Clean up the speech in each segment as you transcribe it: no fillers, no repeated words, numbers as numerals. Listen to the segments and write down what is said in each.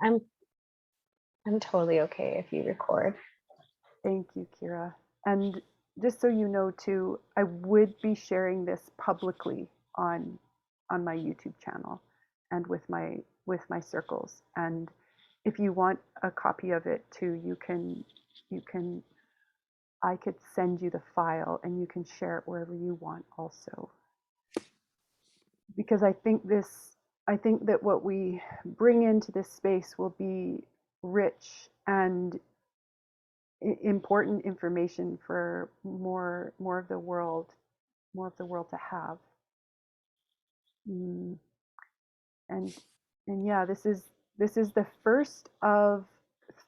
I'm I'm totally okay if you record. Thank you, Kira. And just so you know too, I would be sharing this publicly on my YouTube channel and with my circles. And if you want a copy of it too, you can I could send you the file and you can share it wherever you want also. Because I think that what we bring into this space will be rich and important information for more of the world, to have. Mm. And yeah, this is the first of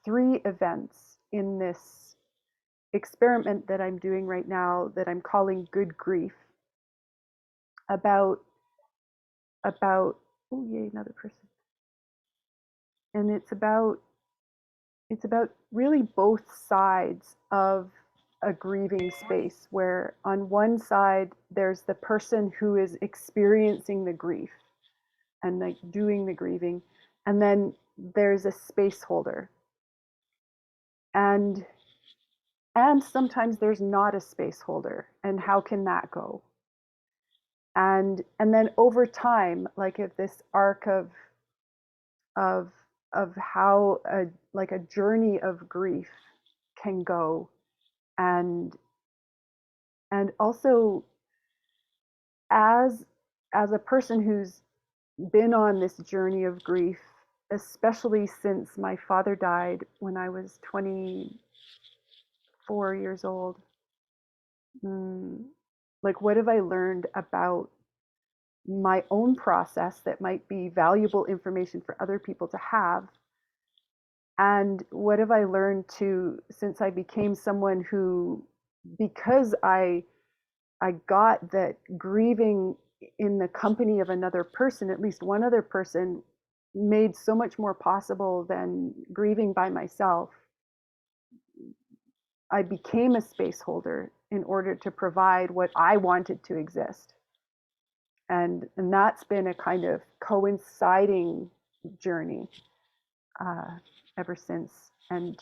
3 events in this experiment that I'm doing right now that I'm calling Good Grief, about oh yay, another person. And it's about really both sides of a grieving space, where on one side there's the person who is experiencing the grief and like doing the grieving, and then there's a space holder, and sometimes there's not a space holder, and how can that go? And then over time, like if this arc of how a journey of grief can go, and also as a person who's been on this journey of grief, especially since my father died when I was 24 years old. Like, what have I learned about my own process that might be valuable information for other people to have? And what have I learned since I became someone who, because I got that grieving in the company of another person, at least one other person, made so much more possible than grieving by myself. I became a space holder in order to provide what I wanted to exist. And that's been a kind of coinciding journey ever since. And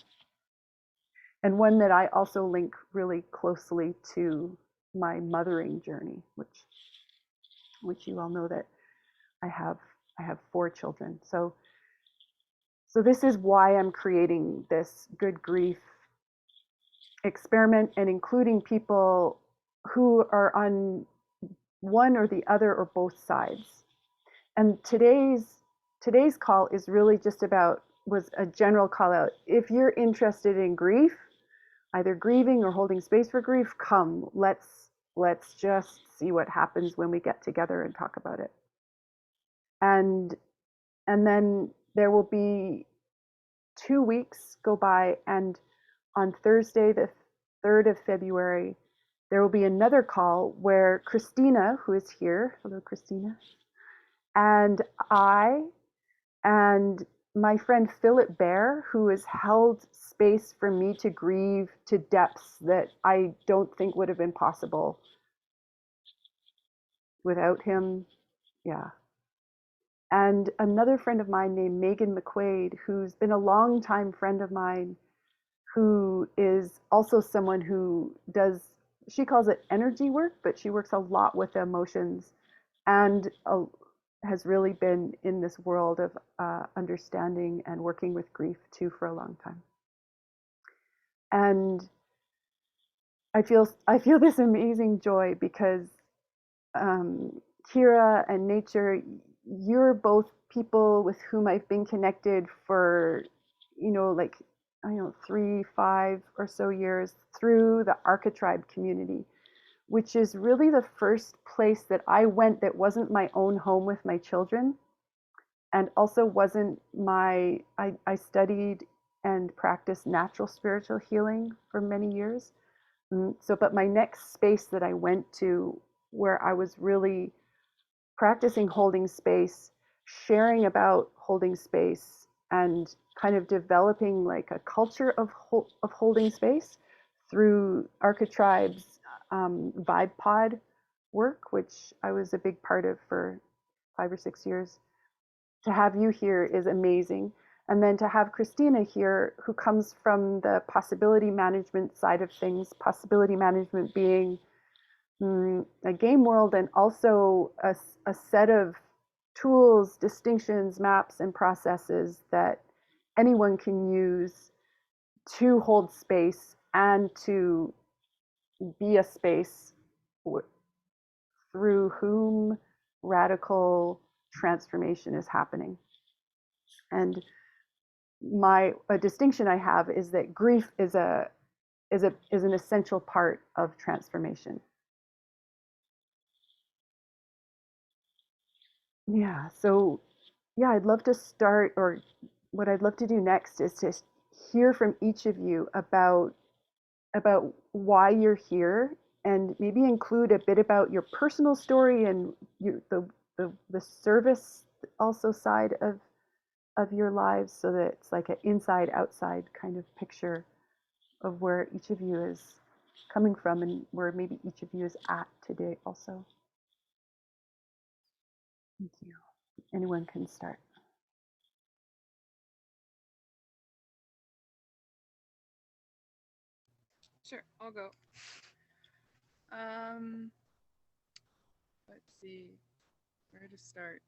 one that I also link really closely to my mothering journey, which you all know that I have 4 children. So this is why I'm creating this Good Grief experiment, and including people who are on one or the other or both sides. And today's call is really just was a general call out. If you're interested in grief, either grieving or holding space for grief, come. Let's just see what happens when we get together and talk about it. And then there will be 2 weeks go by, and on Thursday, the 3rd of February, there will be another call where Christina, who is here, hello Christina, and I and my friend Philip Bear, who has held space for me to grieve to depths that I don't think would have been possible without him. Yeah. And another friend of mine named Meaghan McQuade, who's been a longtime friend of mine, who is also someone who she calls it energy work, but she works a lot with emotions, and has really been in this world of understanding and working with grief too for a long time. And I feel this amazing joy because Kira and Nature, you're both people with whom I've been connected for, like, 3, 5 or so years through the Archetribe community, which is really the first place that I went that wasn't my own home with my children, and also wasn't I studied and practiced natural spiritual healing for many years. But my next space that I went to, where I was really practicing holding space, sharing about holding space, and kind of developing like a culture of holding space through Archetribe's Vibe Pod work, which I was a big part of for 5 or 6 years. To have you here is amazing. And then to have Christina here, who comes from the possibility management side of things, possibility management being a game world and also a set of tools, distinctions, maps, and processes that anyone can use to hold space and to be a space through whom radical transformation is happening. And a distinction I have is that grief is an essential part of transformation. Yeah, so yeah, I'd love to start, or what I'd love to do next is to hear from each of you about why you're here, and maybe include a bit about your personal story and the service also side of your lives, so that it's like an inside outside kind of picture of where each of you is coming from and where maybe each of you is at today also. Thank you. Anyone can start. Sure, I'll go. Let's see where to start.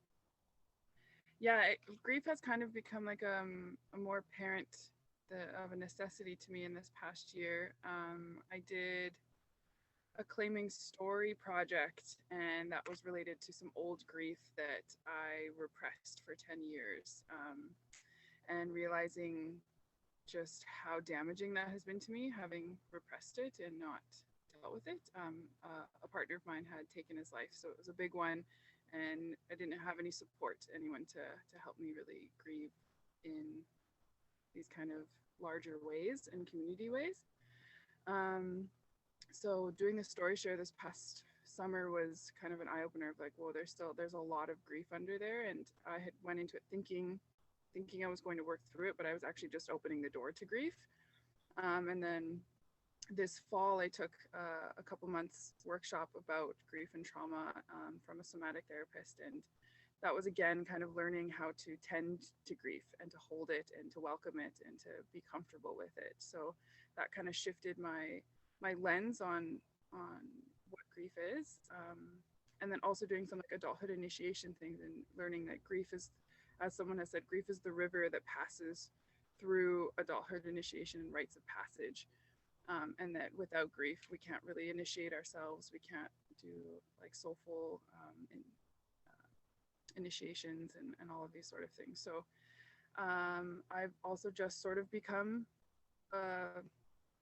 Yeah, grief has kind of become like a more apparent of a necessity to me in this past year. I did a claiming story project, and that was related to some old grief that I repressed for 10 years, and realizing just how damaging that has been to me, having repressed it and not dealt with it. A partner of mine had taken his life, so it was a big one, and I didn't have any support, anyone to help me really grieve in these kind of larger ways and community ways. So doing the story share this past summer was kind of an eye opener of like, well, there's a lot of grief under there, and I had went into it thinking I was going to work through it, but I was actually just opening the door to grief. And then this fall, I took a couple months workshop about grief and trauma from a somatic therapist, and that was again kind of learning how to tend to grief and to hold it and to welcome it and to be comfortable with it. So that kind of shifted my lens on what grief is, and then also doing some like adulthood initiation things and learning that grief is, as someone has said, grief is the river that passes through adulthood initiation and rites of passage. And that without grief, we can't really initiate ourselves. We can't do like soulful initiations and all of these sort of things. So I've also just sort of become a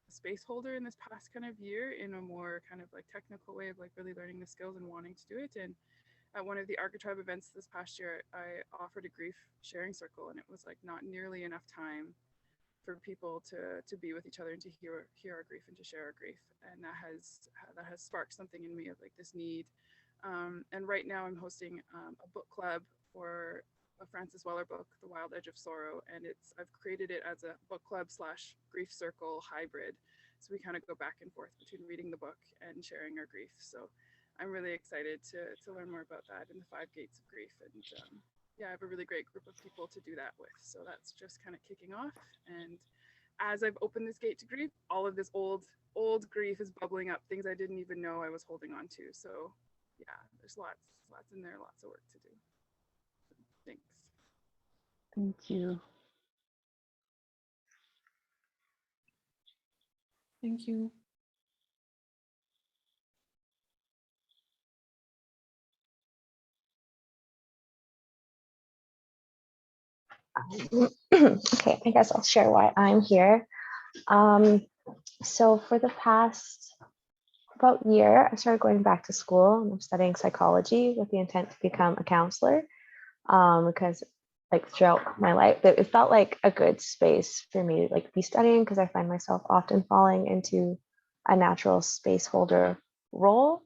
space holder in this past kind of year in a more kind of like technical way of like really learning the skills and wanting to do it. And at one of the Archetype events this past year, I offered a grief sharing circle, and it was like not nearly enough time for people to be with each other and to hear our grief and to share our grief. And that has sparked something in me of like this need. And right now I'm hosting a book club for a Frances Weller book, The Wild Edge of Sorrow, and I've created it as a book club / grief circle hybrid. So we kind of go back and forth between reading the book and sharing our grief. So I'm really excited to learn more about that in the 5 gates of grief. And yeah, I have a really great group of people to do that with. So that's just kind of kicking off. And as I've opened this gate to grief, all of this old grief is bubbling up, things I didn't even know I was holding on to. So yeah, there's lots in there, lots of work to do. Thanks. Thank you. Thank you. Okay, I guess I'll share why I'm here. So for the past about year, I started going back to school, and I'm studying psychology with the intent to become a counselor. Because like throughout my life, it felt like a good space for me to like be studying, because I find myself often falling into a natural space holder role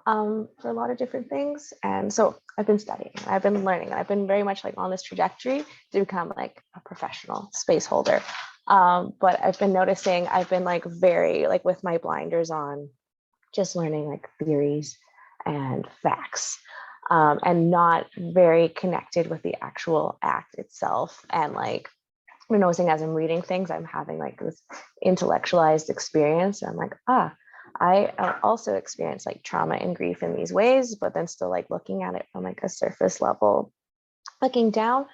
for a lot of different things. And so I've been studying, I've been learning, I've been very much like on this trajectory to become like a professional space holder. But I've been noticing I've been like very like with my blinders on, just learning like theories and facts, and not very connected with the actual act itself, and like noticing as I'm reading things, I'm having like this intellectualized experience. And I'm like, I also experience like trauma and grief in these ways, but then still like looking at it from like a surface level, looking down.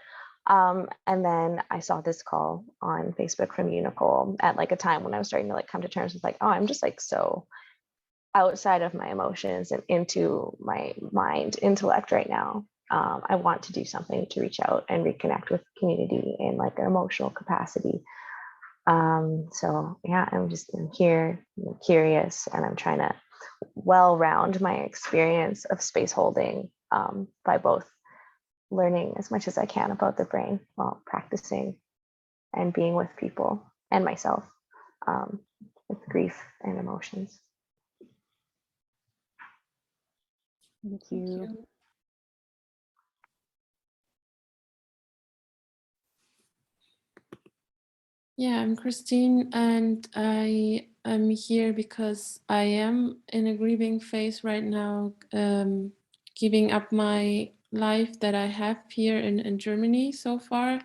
And then I saw this call on Facebook from you, Nicole, at like a time when I was starting to like come to terms with like, oh, I'm just like so outside of my emotions and into my mind intellect right now. I want to do something to reach out and reconnect with community in like an emotional capacity. So yeah, I'm here, I'm curious, and I'm trying to well round my experience of space holding by both learning as much as I can about the brain while practicing and being with people and myself um, with grief and emotions. Thank Thank you. you. Yeah, I'm Christine, and I am here because I am in a grieving phase right now, giving up my life that I have here in Germany so far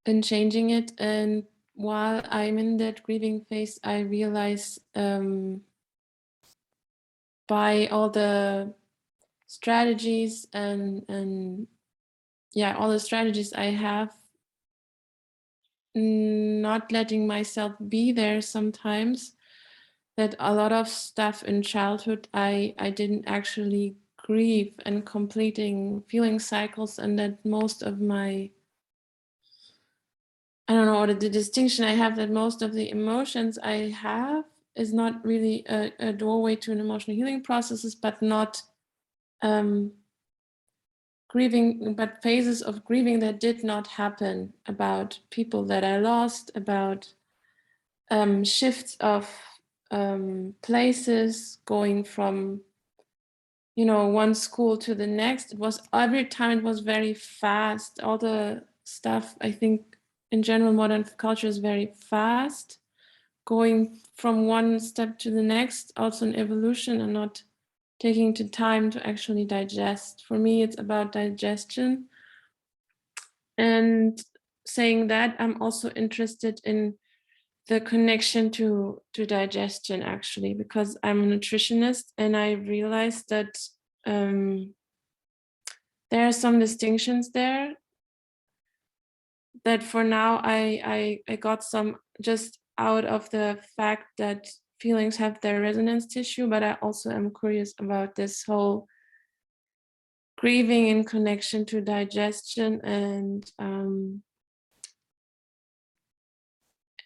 and changing it. And while I'm in that grieving phase, I realize by all the strategies and yeah, all the strategies I have, not letting myself be there sometimes, that a lot of stuff in childhood I didn't actually grieve and completing feeling cycles, and that most of my, I don't know, the distinction I have, that most of the emotions I have is not really a doorway to an emotional healing processes, but not grieving, but phases of grieving that did not happen, about people that I lost, about shifts of places, going from, you know, one school to the next. It was every time, it was very fast. All the stuff, I think in general modern culture is very fast, going from one step to the next, also in evolution, and not taking the time to actually digest. For me, it's about digestion. And saying that, I'm also interested in the connection to digestion, actually, because I'm a nutritionist, and I realized that there are some distinctions there that for now I got some just out of the fact that feelings have their resonance tissue, but I also am curious about this whole grieving in connection to digestion,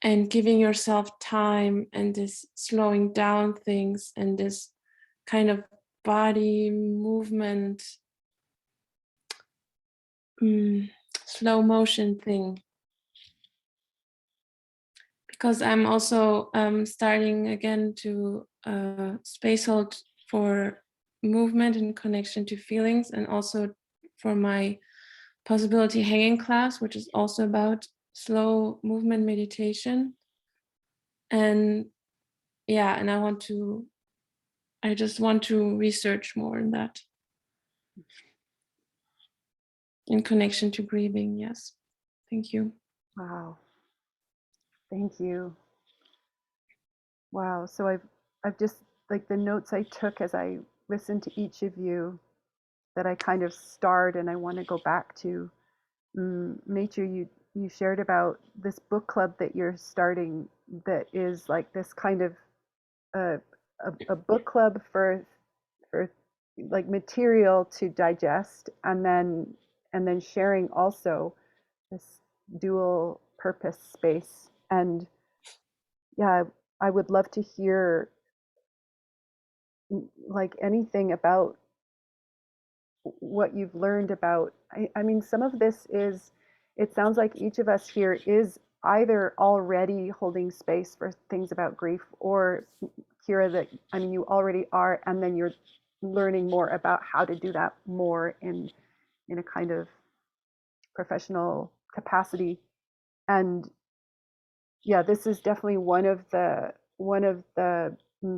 and giving yourself time, and this slowing down things, and this kind of body movement, slow motion thing. Because I'm also starting again to space hold for movement in connection to feelings, and also for my possibility hanging class, which is also about slow movement meditation. And yeah, and I just want to research more in that, in connection to grieving. Yes. Thank you. Wow. Thank you. Wow. So I've just, like, the notes I took as I listened to each of you, that I kind of starred and I want to go back to. Nature, you shared about this book club that you're starting, that is like this kind of a book club for like material to digest, and then sharing also this dual purpose space. And yeah, I would love to hear like anything about what you've learned about. I mean, some of this is, it sounds like each of us here is either already holding space for things about grief, or Kira, that, I mean, you already are, and then you're learning more about how to do that more in a kind of professional capacity. And yeah, this is definitely one of the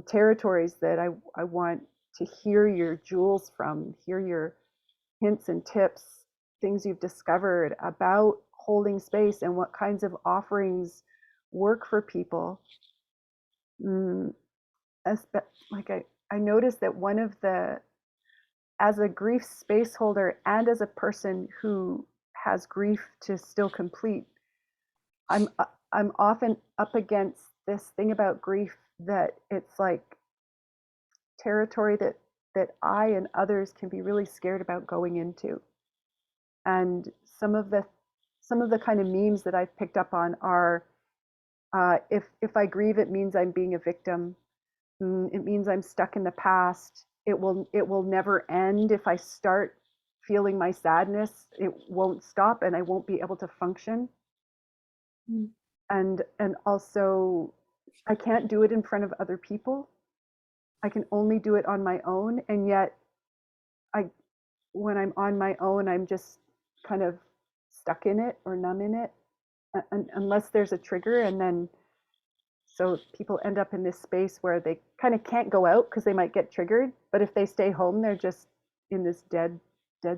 territories that I want to hear your jewels from, hear your hints and tips, things you've discovered about holding space and what kinds of offerings work for people. Like I noticed that one of the, as a grief space holder and as a person who has grief to still complete, I'm often up against this thing about grief that it's like territory that I and others can be really scared about going into. And some of the kind of memes that I've picked up on are, if I grieve, it means I'm being a victim. It means I'm stuck in the past. It will never end. If I start feeling my sadness, it won't stop, and I won't be able to function. Mm. And also, I can't do it in front of other people. I can only do it on my own. And yet, when I'm on my own, I'm just kind of stuck in it or numb in it, unless there's a trigger. And then, so people end up in this space where they kind of can't go out because they might get triggered. But if they stay home, they're just in this dead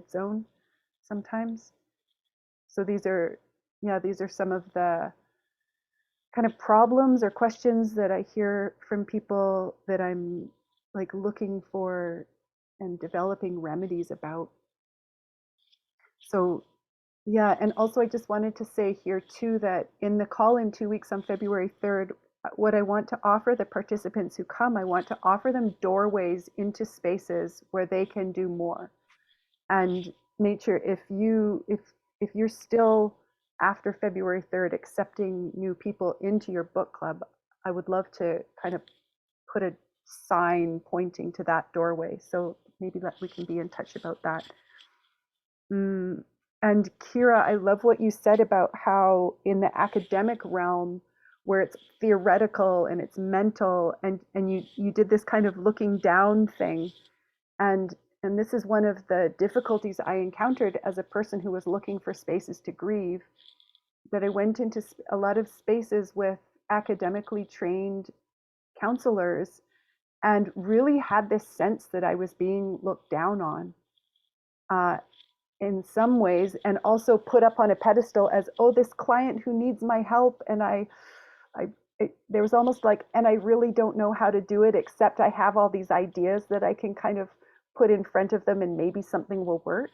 zone sometimes. So these are some of the kind of problems or questions that I hear from people that I'm like looking for and developing remedies about. So yeah, and also I just wanted to say here too that in the call in 2 weeks on February 3rd, what I want to offer the participants who come, I want to offer them doorways into spaces where they can do more. And nature, if you're still after February 3rd accepting new people into your book club, I would love to kind of put a sign pointing to that doorway. So maybe that we can be in touch about that. And Kira, I love what you said about how in the academic realm, where it's theoretical and it's mental, and you did this kind of looking down thing. And this is one of the difficulties I encountered as a person who was looking for spaces to grieve, that I went into a lot of spaces with academically trained counselors and really had this sense that I was being looked down on in some ways, and also put up on a pedestal as, oh, this client who needs my help. And there was almost like, and I really don't know how to do it, except I have all these ideas that I can kind of put in front of them and maybe something will work.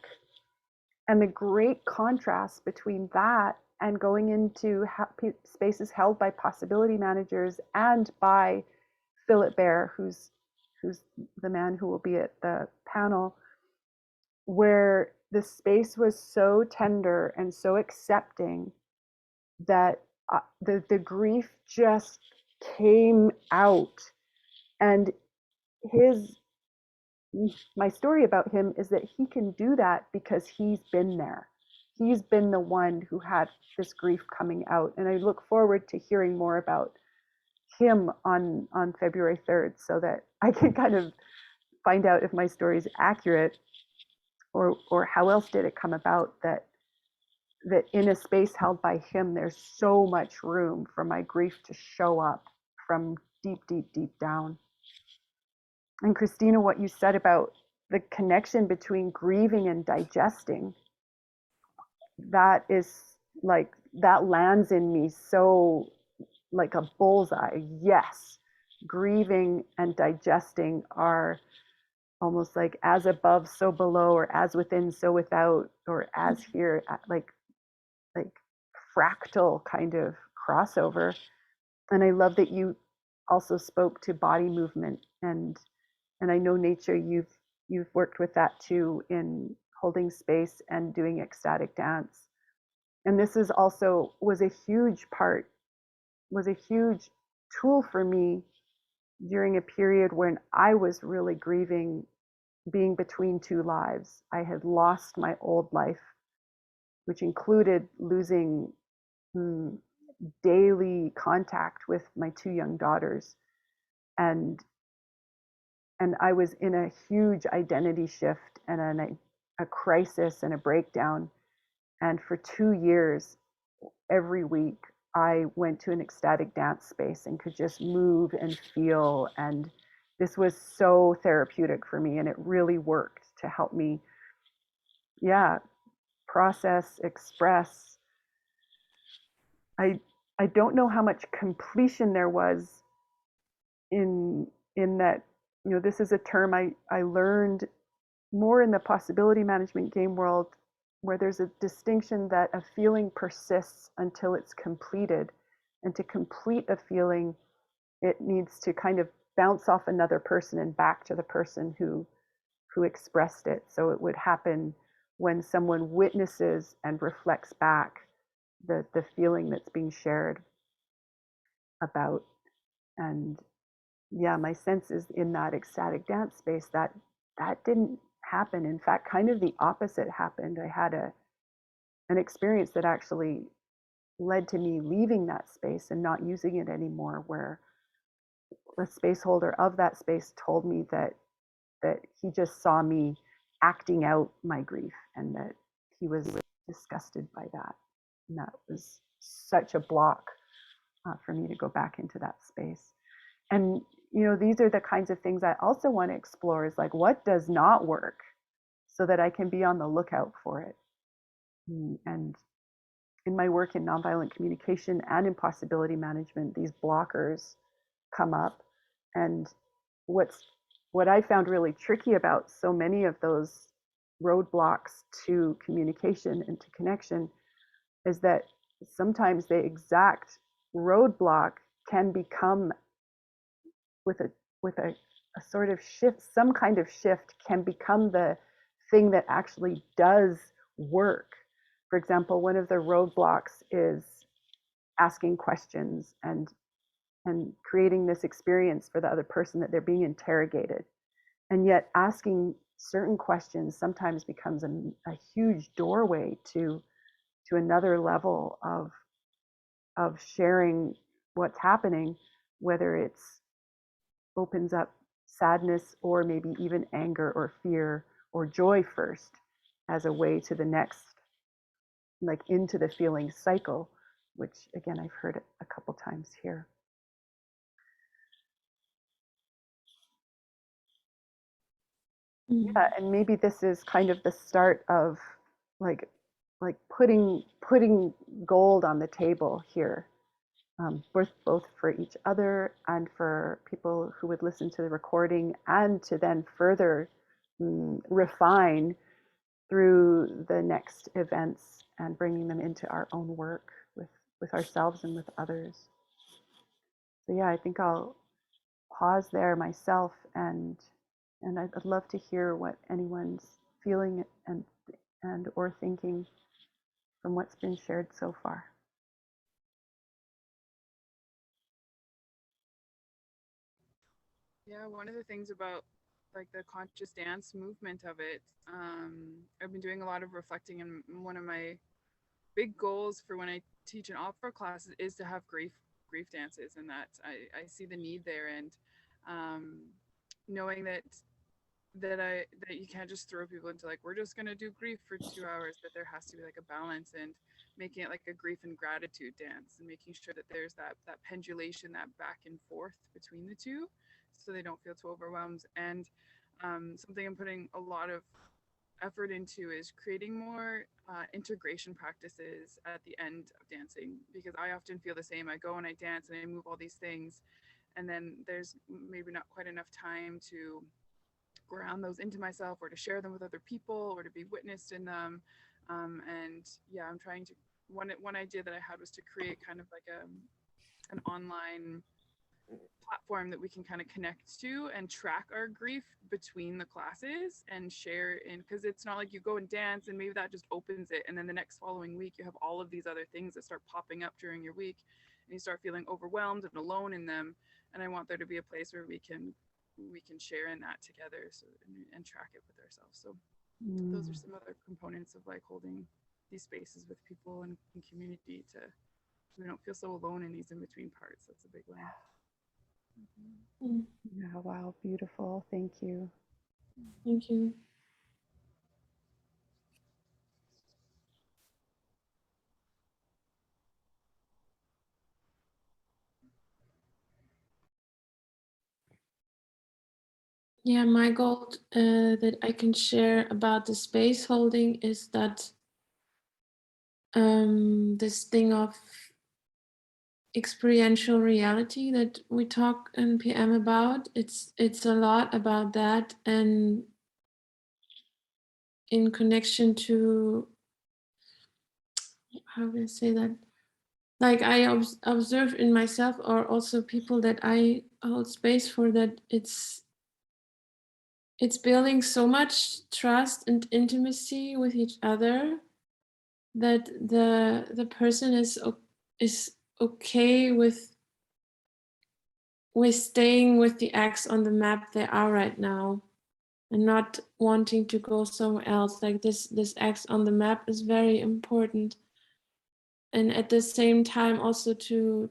And the great contrast between that and going into spaces held by possibility managers and by Philip Bear, who's the man who will be at the panel, where the space was so tender and so accepting that the grief just came out. And my story about him is that he can do that because he's been there. He's been the one who had this grief coming out. And I look forward to hearing more about him on February 3rd, so that I can kind of find out if my story is accurate, or how else did it come about that in a space held by him, there's so much room for my grief to show up from deep, deep, deep down. And Christina, what you said about the connection between grieving and digesting, that is like, that lands in me so like a bullseye. Yes, grieving and digesting are almost like as above, so below, or as within, so without, or as here, like fractal kind of crossover. And I love that you also spoke to body movement, and I know nature, you've worked with that too, in holding space and doing ecstatic dance. And this is also was a huge tool for me during a period when I was really grieving being between two lives. I had lost my old life, which included losing daily contact with my two young daughters. And I was in a huge identity shift and a crisis and a breakdown. And for 2 years, every week, I went to an ecstatic dance space and could just move and feel. And this was so therapeutic for me. And it really worked to help me, process, express, I don't know how much completion there was in that, you know, this is a term I learned more in the possibility management game world, where there's a distinction that a feeling persists until it's completed. And to complete a feeling, it needs to kind of bounce off another person and back to the person who expressed it. So it would happen when someone witnesses and reflects back the feeling that's being shared about. And yeah, my sense is in that ecstatic dance space that didn't happen. In fact, kind of the opposite happened. I had an experience that actually led to me leaving that space and not using it anymore, where the space holder of that space told me that he just saw me acting out my grief and that he was disgusted by that. And that was such a block for me to go back into that space. And, you know, these are the kinds of things I also want to explore, is like, what does not work, so that I can be on the lookout for it. And in my work in nonviolent communication and in possibility management, these blockers come up. And what I found really tricky about so many of those roadblocks to communication and to connection is that sometimes the exact roadblock can become, with a sort of shift, some kind of shift can become the thing that actually does work. For example, one of the roadblocks is asking questions and creating this experience for the other person that they're being interrogated. And yet asking certain questions sometimes becomes a huge doorway to another level of sharing what's happening, whether it's opens up sadness or maybe even anger or fear or joy first, as a way to the next, like into the feeling cycle, which again, I've heard it a couple times here. Yeah, and maybe this is kind of the start of like putting gold on the table here, both for each other and for people who would listen to the recording, and to then further refine through the next events and bringing them into our own work with ourselves and with others. So yeah, I think I'll pause there myself, and I'd love to hear what anyone's feeling and or thinking from what's been shared so far. Yeah, one of the things about like the conscious dance movement of it, I've been doing a lot of reflecting, and one of my big goals for when I teach an opera class is to have grief dances, and that I see the need there, and knowing that you can't just throw people into like, we're just gonna do grief for 2 hours, that there has to be like a balance, and making it like a grief and gratitude dance, and making sure that there's that pendulation, that back and forth between the two, so they don't feel too overwhelmed. And something I'm putting a lot of effort into is creating more integration practices at the end of dancing, because I often feel the same. I go and I dance and I move all these things, and then there's maybe not quite enough time to ground those into myself, or to share them with other people, or to be witnessed in them. And yeah, I'm trying to, one idea that I had was to create kind of like an online platform that we can kind of connect to and track our grief between the classes and share in, because it's not like you go and dance and maybe that just opens it, and then the next following week you have all of these other things that start popping up during your week, and you start feeling overwhelmed and alone in them. And I want there to be a place where we can share in that together, so and track it with ourselves. So those are some other components of like holding these spaces with people and community, to so we don't feel so alone in these in between parts. That's a big one. Yeah, wow, beautiful. Thank you. Thank you. Yeah, my goal that I can share about the space holding is that this thing of experiential reality that we talk in PM about. It's a lot about that, and in connection to, how do I say that? Like I observe in myself, or also people that I hold space for, that it's building so much trust and intimacy with each other that the person is okay with staying with the X on the map they are right now, and not wanting to go somewhere else. Like this X on the map is very important, and at the same time also to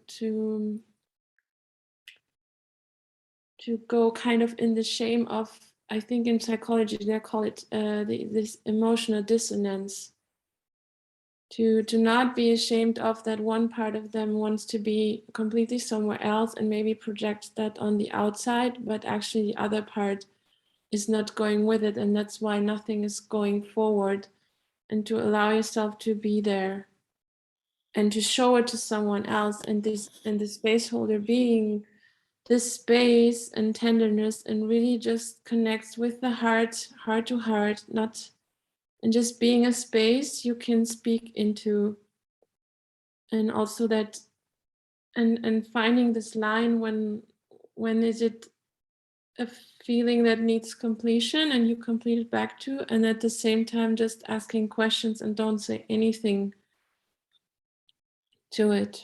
go kind of in the shame of, I think in psychology they call it this emotional dissonance, to not be ashamed of that one part of them wants to be completely somewhere else and maybe project that on the outside, but actually the other part is not going with it, and that's why nothing is going forward. And to allow yourself to be there and to show it to someone else, and the space holder being this space and tenderness, and really just connects with the heart to heart, not, and just being a space you can speak into. And also that, and finding this line, when is it a feeling that needs completion and you complete it back to, and at the same time just asking questions and don't say anything to it.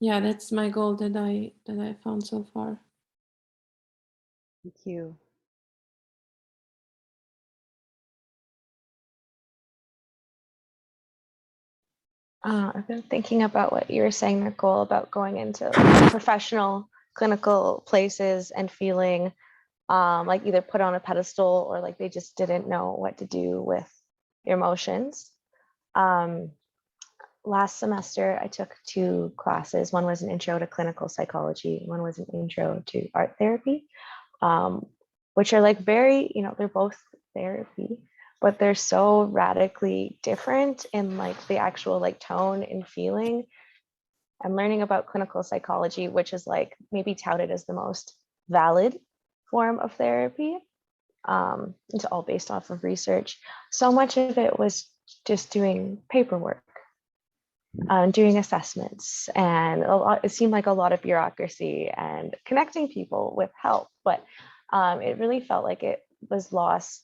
Yeah, that's my goal that I found so far. Thank you. I've been thinking about what you were saying, Nicole, about going into professional clinical places and feeling like either put on a pedestal or like they just didn't know what to do with your emotions. Last semester, I took 2 classes. One was an intro to clinical psychology. One was an intro to art therapy, which are like very, they're both therapy, but they're so radically different in like the actual like tone and feeling. I'm learning about clinical psychology, which is like maybe touted as the most valid form of therapy. It's all based off of research. So much of it was just doing paperwork, doing assessments, and it seemed like a lot of bureaucracy and connecting people with help, but it really felt like it was lost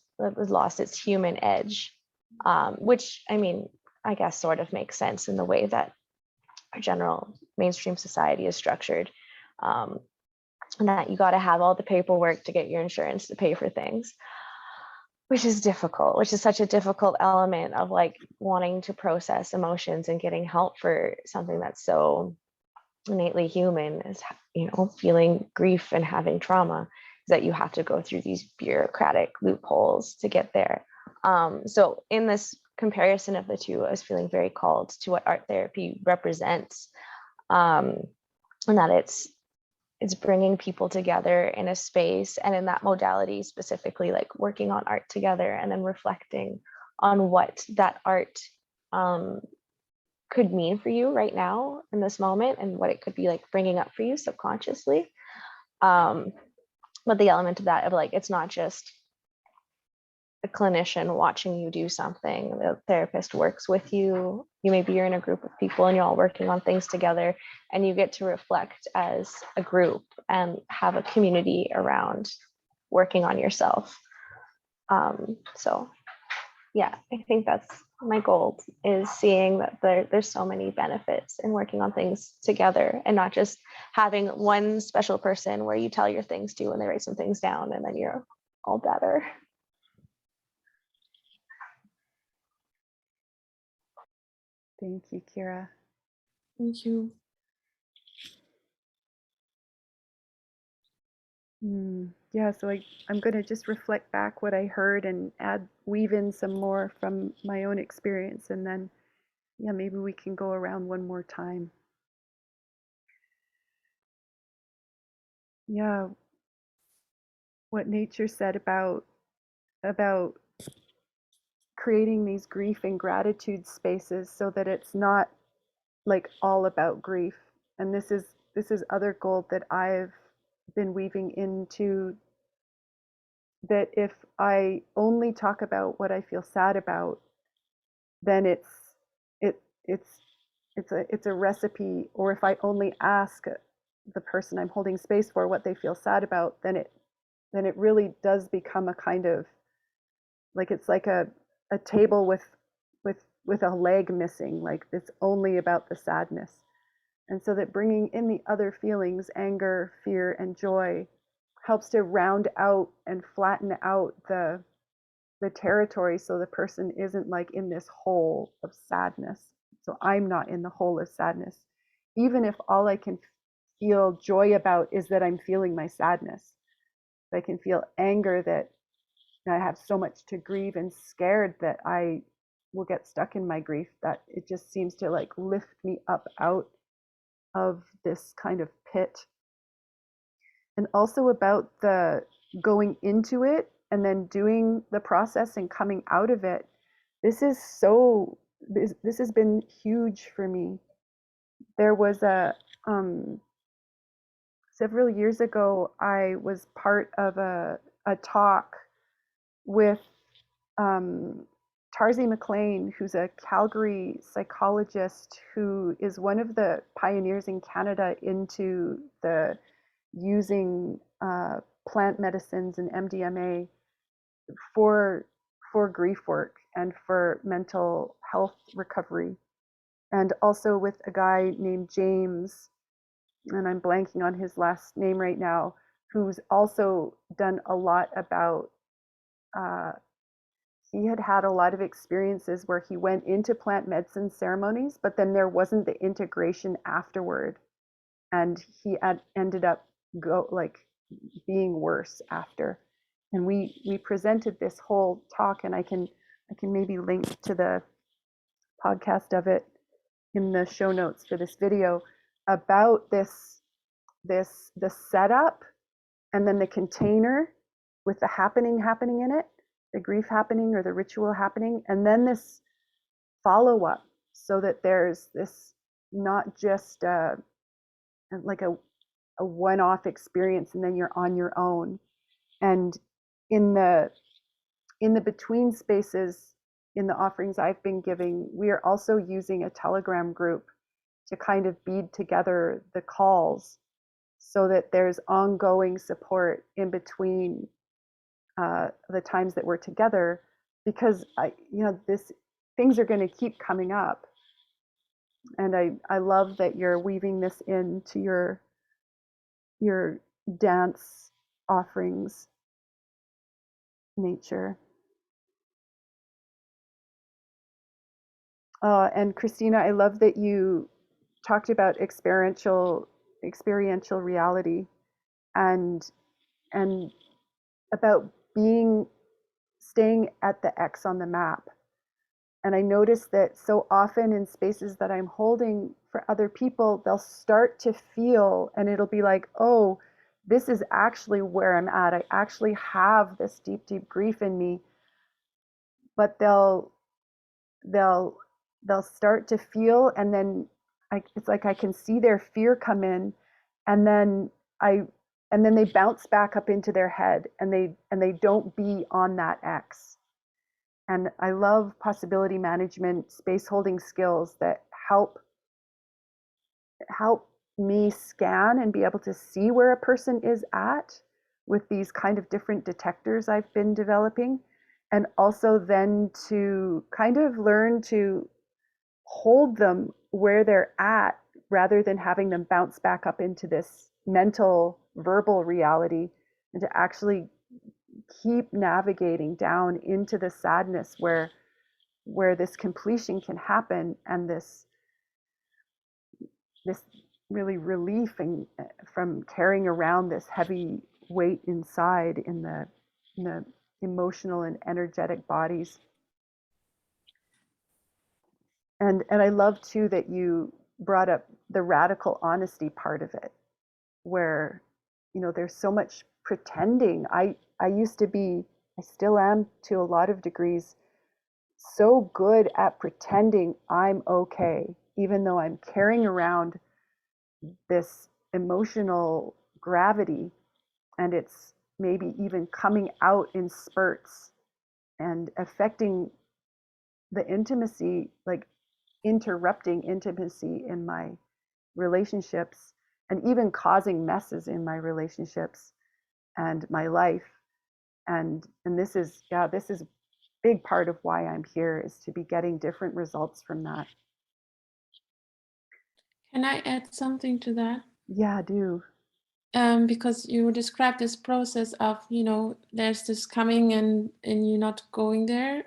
its human edge, which I mean, I guess sort of makes sense in the way that our general mainstream society is structured, and that you got to have all the paperwork to get your insurance to pay for things, which is difficult, which is such a difficult element of like wanting to process emotions and getting help for something that's so innately human as, feeling grief and having trauma, is that you have to go through these bureaucratic loopholes to get there. So in this comparison of the two, I was feeling very called to what art therapy represents, and that it's bringing people together in a space, and in that modality specifically, like working on art together and then reflecting on what that art could mean for you right now in this moment, and what it could be like bringing up for you subconsciously. But the element of that of like, it's not just a clinician watching you do something. The therapist works with you. Maybe you're in a group of people and you're all working on things together, and you get to reflect as a group and have a community around working on yourself. So yeah, I think that's my goal, is seeing that there's so many benefits in working on things together, and not just having one special person where you tell your things to and they write some things down and then you're all better. Thank you, Kira. Thank you. Yeah, so I'm going to just reflect back what I heard and weave in some more from my own experience, and then, yeah, maybe we can go around one more time. Yeah, what nature said about creating these grief and gratitude spaces so that it's not like all about grief. And this is other gold that I've been weaving into, that if I only talk about what I feel sad about, then it's a recipe. Or if I only ask the person I'm holding space for what they feel sad about, then it really does become a kind of like, it's like a table with a leg missing, like it's only about the sadness. And so that bringing in the other feelings, anger, fear, and joy, helps to round out and flatten out the territory, so the person isn't like in this hole of sadness. So I'm not in the hole of sadness, even if all I can feel joy about is that I'm feeling my sadness. I can feel anger that I have so much to grieve, and scared that I will get stuck in my grief, that it just seems to like lift me up out of this kind of pit. And also about the going into it and then doing the process and coming out of it. This has been huge for me. There was several years ago, I was part of a talk with Tarzi McLean, who's a Calgary psychologist who is one of the pioneers in Canada into the using plant medicines and MDMA for grief work and for mental health recovery. And also with a guy named James, and I'm blanking on his last name right now, who's also done a lot about he had a lot of experiences where he went into plant medicine ceremonies, but then there wasn't the integration afterward, and he ended up being worse after. And we presented this whole talk, and I can maybe link to the podcast of it in the show notes for this video, about the setup and then the container with the happening in it, the grief happening or the ritual happening, and then this follow up, so that there's this not just like a one-off experience and then you're on your own. And in the between spaces, in the offerings I've been giving, we are also using a Telegram group to kind of bead together the calls, so that there's ongoing support in between the times that we're together, because things are going to keep coming up. And I love that you're weaving this into your dance offerings, nature. And Christina, I love that you talked about experiential reality, and about staying at the X on the map. And I notice that so often in spaces that I'm holding for other people, they'll start to feel, and it'll be like, oh, this is actually where I'm at. I actually have this deep, deep grief in me. But they'll start to feel, and then it's like I can see their fear come in, and then they bounce back up into their head, and they don't be on that X. And I love possibility management, space holding skills that help me scan and be able to see where a person is at with these kind of different detectors I've been developing. And also then to kind of learn to hold them where they're at, rather than having them bounce back up into this mental, verbal reality, and to actually keep navigating down into the sadness where this completion can happen, and this really relief from carrying around this heavy weight inside in the emotional and energetic bodies. And I love too that you brought up the radical honesty part of it, where there's so much pretending. I used to be, I still am to a lot of degrees, so good at pretending I'm okay, even though I'm carrying around this emotional gravity, and it's maybe even coming out in spurts and affecting the intimacy, like interrupting intimacy in my relationships, and even causing messes in my relationships and my life. And this is, yeah, this is a big part of why I'm here, is to be getting different results from that. Can I add something to that? Yeah, do. Because you described this process of, there's this coming and you're not going there.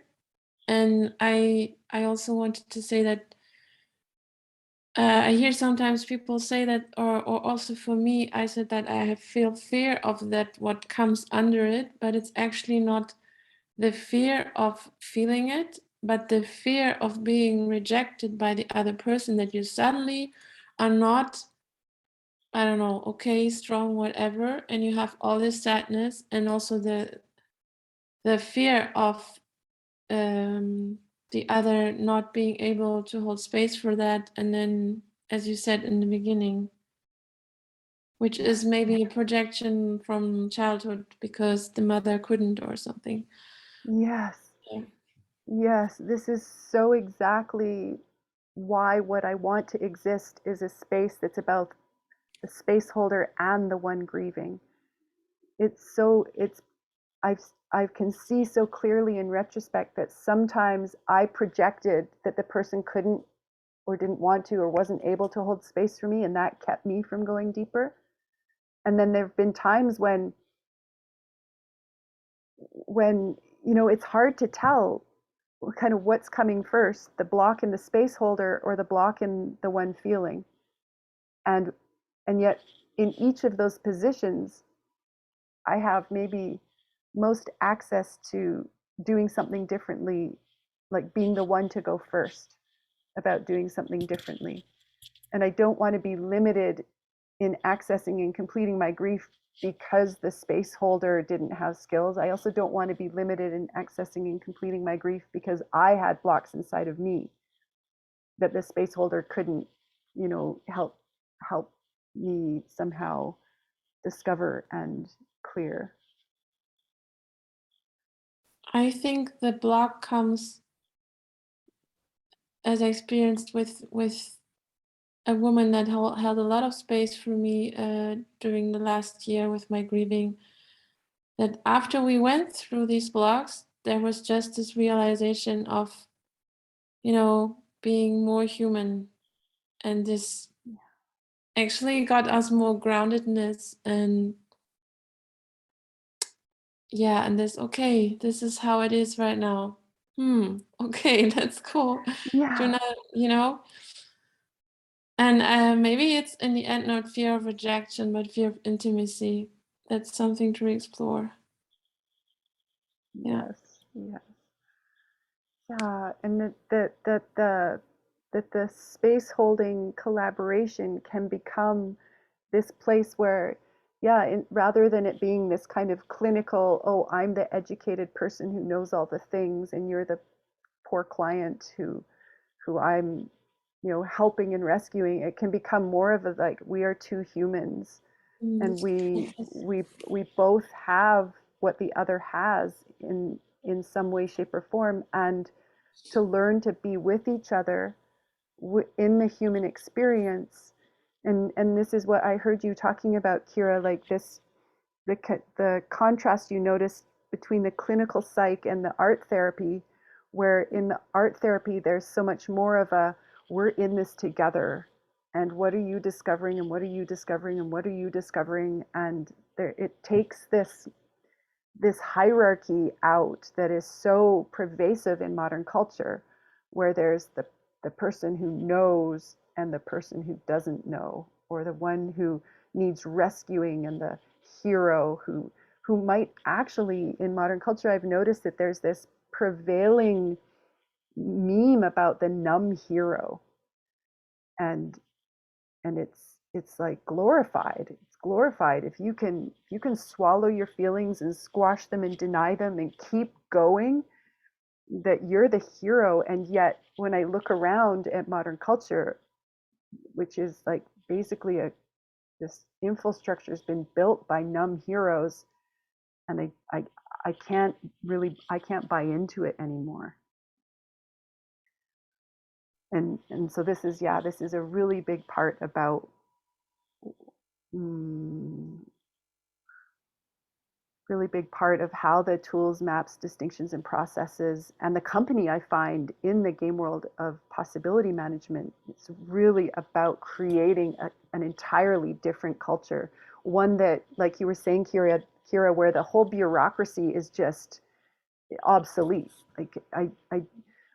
And I also wanted to say that I hear sometimes people say that, or also for me, I said that I feel fear of that, what comes under it, but it's actually not the fear of feeling it, but the fear of being rejected by the other person, that you suddenly are not, I don't know, okay, strong, whatever, and you have all this sadness, and also the fear of the other not being able to hold space for that, and then, as you said in the beginning, which is maybe a projection from childhood because the mother couldn't or something. Yes. Yeah. Yes, this is so exactly why what I want to exist is a space that's about the space holder and the one grieving. It's I can see so clearly in retrospect that sometimes I projected that the person couldn't or didn't want to or wasn't able to hold space for me, and that kept me from going deeper. And then there have been times when it's hard to tell kind of what's coming first, the block in the space holder or the block in the one feeling. And yet in each of those positions, I have maybe most access to doing something differently, like being the one to go first about doing something differently. And I don't want to be limited in accessing and completing my grief because the space holder didn't have skills. I also don't want to be limited in accessing and completing my grief because I had blocks inside of me that the space holder couldn't, help me somehow discover and clear. I think the block comes, as I experienced with a woman that held a lot of space for me during the last year with my grieving, that after we went through these blocks, there was just this realization of, being more human, and this actually got us more groundedness, and yeah, and okay, this is how it is right now. Okay, that's cool. Do Yeah. not, and maybe it's in the end not fear of rejection, but fear of intimacy. That's something to explore. Yeah. Yes. Yes. Yeah. And that the space holding collaboration can become this place where, yeah, rather than it being this kind of clinical, oh, I'm the educated person who knows all the things and you're the poor client who I'm, helping and rescuing, it can become more of a, like, we are two humans, and we Yes. we both have what the other has in some way, shape, or form, and to learn to be with each other in the human experience. And this is what I heard you talking about, Kira, like this, the contrast you noticed between the clinical psych and the art therapy, where in the art therapy there's so much more of a, we're in this together, and what are you discovering, and what are you discovering, and what are you discovering, and there, it takes this hierarchy out that is so pervasive in modern culture, where there's the person who knows and the person who doesn't know, or the one who needs rescuing and the hero who might actually, in modern culture, I've noticed that there's this prevailing meme about the numb hero, and it's like glorified. It's glorified if you can swallow your feelings and squash them and deny them and keep going. that you're the hero. And yet when I look around at modern culture, which is like basically this infrastructure has been built by numb heroes, and I can't buy into it anymore. And so this is a really big part about really big part of how the tools, maps, distinctions, and processes, and the company I find in the game world of possibility management. It's really about creating an entirely different culture, one that, like you were saying, Kira, where the whole bureaucracy is just obsolete. Like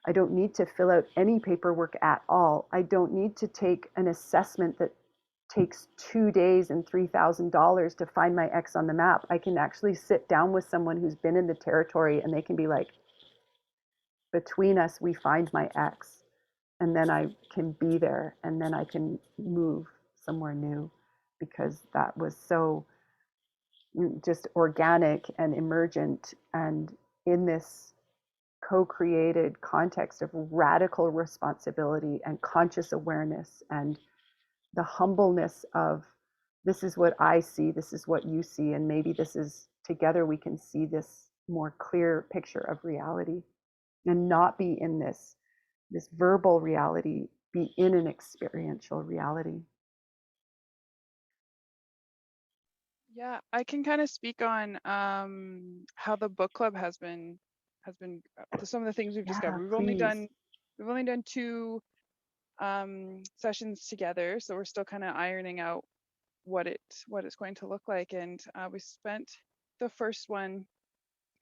I don't need to fill out any paperwork at all. I don't need to take an assessment that takes 2 days and $3,000 to find my ex on the map. I can actually sit down with someone who's been in the territory, and they can be like, between us, we find my ex. And then I can be there, and then I can move somewhere new, because that was so just organic and emergent, and in this co-created context of radical responsibility and conscious awareness, and the humbleness of, this is what I see, this is what you see, and maybe this is, together we can see this more clear picture of reality, and not be in this verbal reality, be in an experiential reality. Yeah, I can kind of speak on how the book club has been some of the things we've discovered. We've only done 2 sessions together, so we're still kind of ironing out what it's going to look like. And we spent the first one,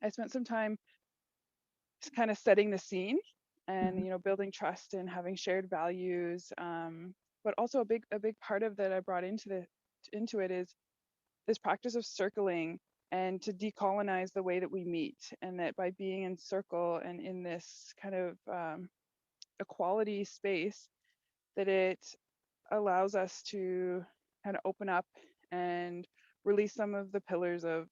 I spent some time kind of setting the scene, and building trust and having shared values, but also a big part of that I brought into it is this practice of circling, and to decolonize the way that we meet, and that by being in circle and in this kind of equality space, that it allows us to kind of open up and release some of the pillars of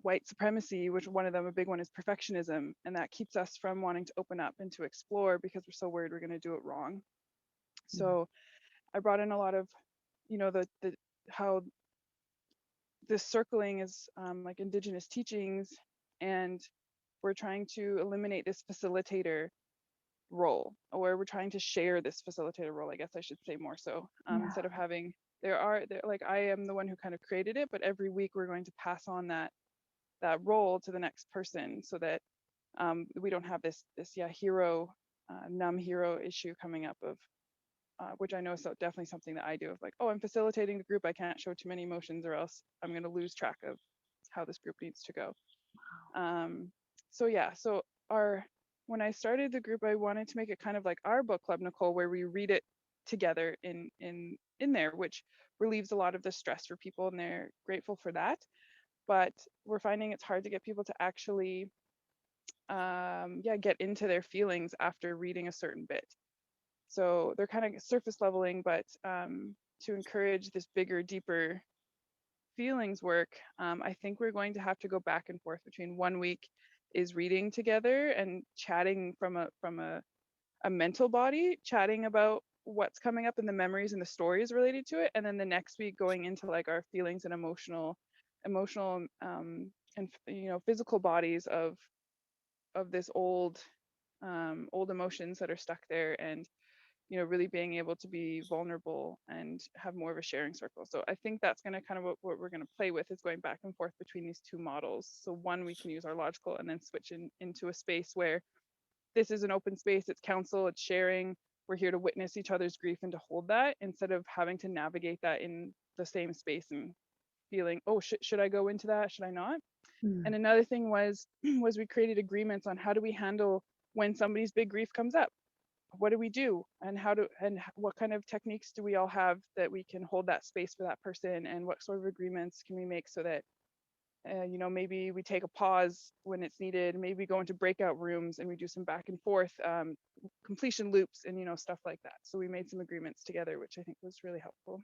white supremacy, which one of them, a big one, is perfectionism, and that keeps us from wanting to open up and to explore because we're so worried we're going to do it wrong. So I brought in a lot of the how this circling is like indigenous teachings, and we're trying to eliminate this facilitator role, or we're trying to share this facilitator role, I guess I should say, more so, instead of having, like, I am the one who kind of created it, but every week we're going to pass on that role to the next person, so that we don't have this hero, numb hero issue coming up of which I know is definitely something that I do, of like, oh, I'm facilitating the group, I can't show too many emotions or else I'm going to lose track of how this group needs to go. So when I started the group, I wanted to make it kind of like our book club, Nicole, where we read it together in there, which relieves a lot of the stress for people, and they're grateful for that. But we're finding it's hard to get people to actually get into their feelings after reading a certain bit. So they're kind of surface leveling, but to encourage this bigger, deeper feelings work, I think we're going to have to go back and forth between 1 week is reading together and chatting from a mental body, chatting about what's coming up in the memories and the stories related to it, and then the next week going into like our feelings and emotional and physical bodies of this old emotions that are stuck there, and really being able to be vulnerable and have more of a sharing circle. So I think that's going to kind of what we're going to play with, is going back and forth between these 2 models. So one, we can use our logical, and then switch into a space where this is an open space, it's counsel, it's sharing. We're here to witness each other's grief and to hold that, instead of having to navigate that in the same space and feeling, oh, should I go into that? Should I not? And another thing was we created agreements on how do we handle when somebody's big grief comes up. What do we do, and what kind of techniques do we all have that we can hold that space for that person, and what sort of agreements can we make so that maybe we take a pause when it's needed, maybe go into breakout rooms and we do some back and forth completion loops and stuff like that. So we made some agreements together, which I think was really helpful.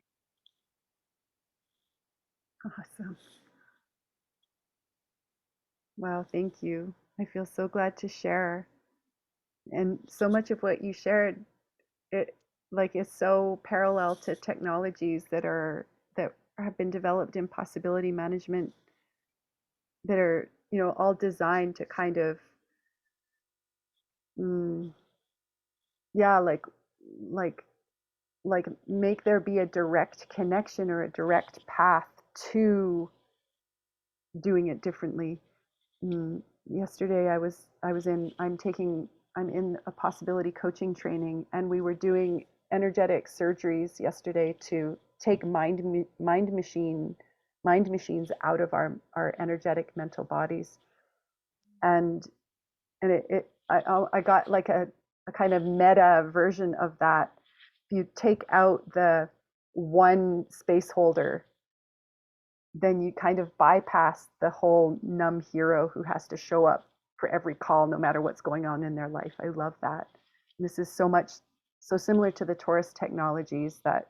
Awesome. Wow, thank you. I feel so glad to share. And so much of what you shared, it like is so parallel to technologies that have been developed in possibility management that are, you know, all designed to kind of mm, yeah, like like make there be a direct connection or a direct path to doing it differently. Yesterday I'm in a possibility coaching training, and we were doing energetic surgeries yesterday to take mind machines out of our energetic mental bodies. And I got like a kind of meta version of that. If you take out the one space holder, then you kind of bypass the whole numb hero who has to show up for every call no matter what's going on in their life. I love that. And this is so similar to the Taurus technologies that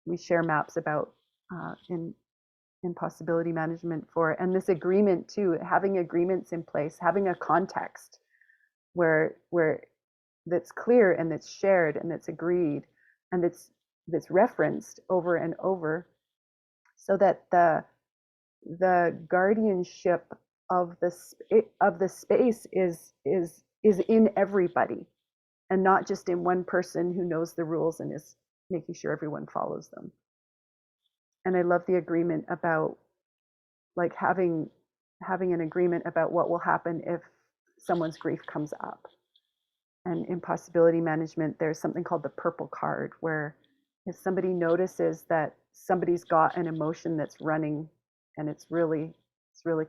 we share maps about in possibility management for. And this agreement too, having agreements in place, having a context where that's clear and that's shared and that's agreed and that's referenced over and over, so that the guardianship of the space is in everybody, and not just in one person who knows the rules and is making sure everyone follows them. And I love the agreement about like having an agreement about what will happen if someone's grief comes up. And in possibility management, there's something called the purple card, where if somebody notices that somebody's got an emotion that's running and it's really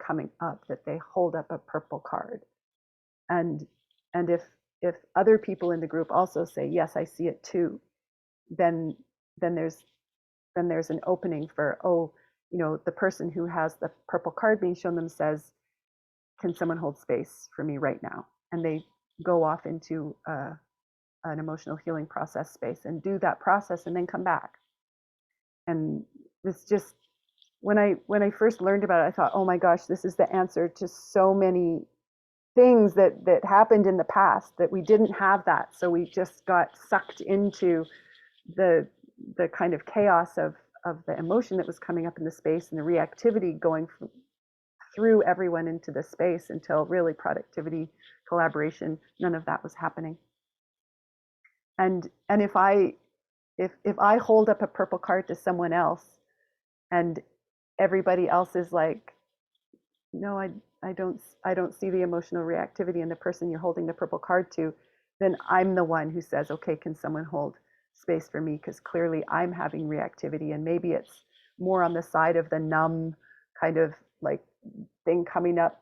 coming up, that they hold up a purple card. And if other people in the group also say, yes, I see it too, then there's an opening for, oh, you know, the person who has the purple card being shown them says, can someone hold space for me right now? And they go off into an emotional healing process space and do that process and then come back. And it's just, when I first learned about it, I thought, oh my gosh, this is the answer to so many things that happened in the past, that we didn't have that. So we just got sucked into the kind of chaos of the emotion that was coming up in the space and the reactivity going through everyone into the space, until really productivity, collaboration, none of that was happening. And if I hold up a purple card to someone else and everybody else is like, no, I don't see the emotional reactivity in the person you're holding the purple card to, then I'm the one who says, okay, can someone hold space for me? Because clearly I'm having reactivity, and maybe it's more on the side of the numb kind of like thing coming up,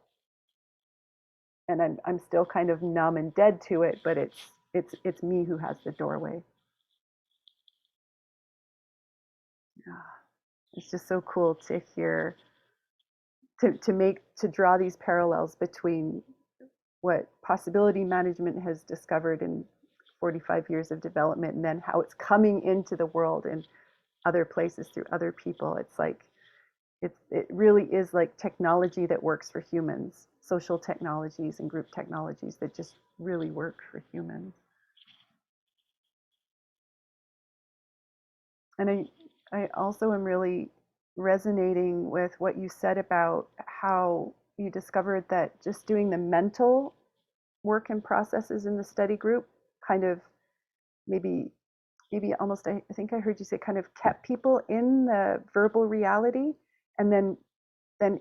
and I'm still kind of numb and dead to it, but it's me who has the doorway. Yeah. It's just so cool to hear, to draw these parallels between what possibility management has discovered in 45 years of development, and then how it's coming into the world in other places through other people. It's like, it really is like technology that works for humans, social technologies and group technologies that just really work for humans. And I also am really resonating with what you said about how you discovered that just doing the mental work and processes in the study group kind of maybe almost, I think I heard you say, kind of kept people in the verbal reality, and then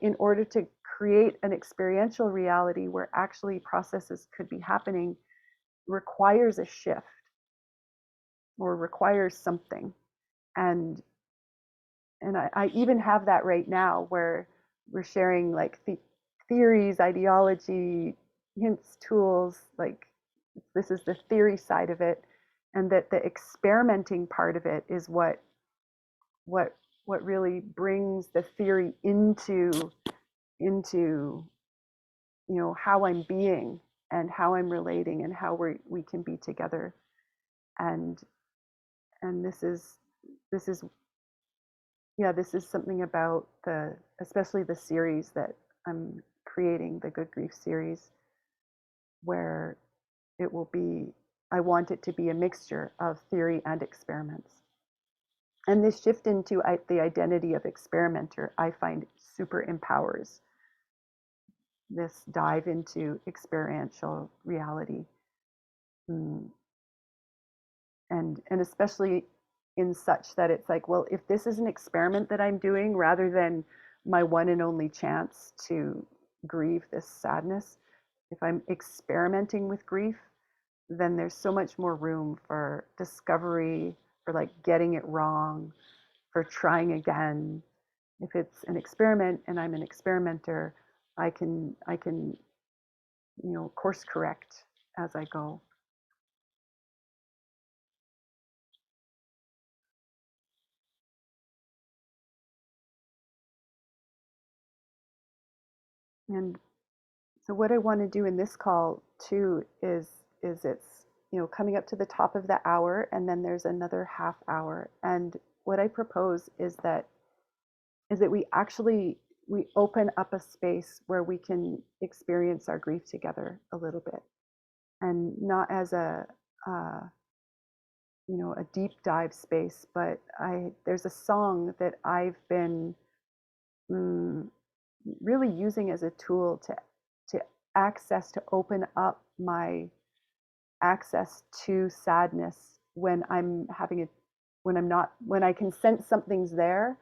in order to create an experiential reality where actually processes could be happening, requires a shift or requires something. And I even have that right now, where we're sharing like theories, ideology, hints, tools, like this is the theory side of it, and that the experimenting part of it is what really brings the theory into you know, how I'm being and how I'm relating and how we can be together. And this is yeah, this is something about especially the series that I'm creating the Good Grief series, where it will be, I want it to be a mixture of theory and experiments. And this shift into the identity of experimenter, I find super empowers this dive into experiential reality. And especially in such that it's like, well, if this is an experiment that I'm doing rather than my one and only chance to grieve this sadness, if I'm experimenting with grief, then there's so much more room for discovery, for like getting it wrong, for trying again. If it's an experiment and I'm an experimenter, I can course correct as I go. And so what I want to do in this call too is it's coming up to the top of the hour, and then there's another half hour. And what I propose is that we open up a space where we can experience our grief together a little bit, and not as a deep dive space, but there's a song that I've been really using as a tool to open up my access to sadness when I can sense something's there,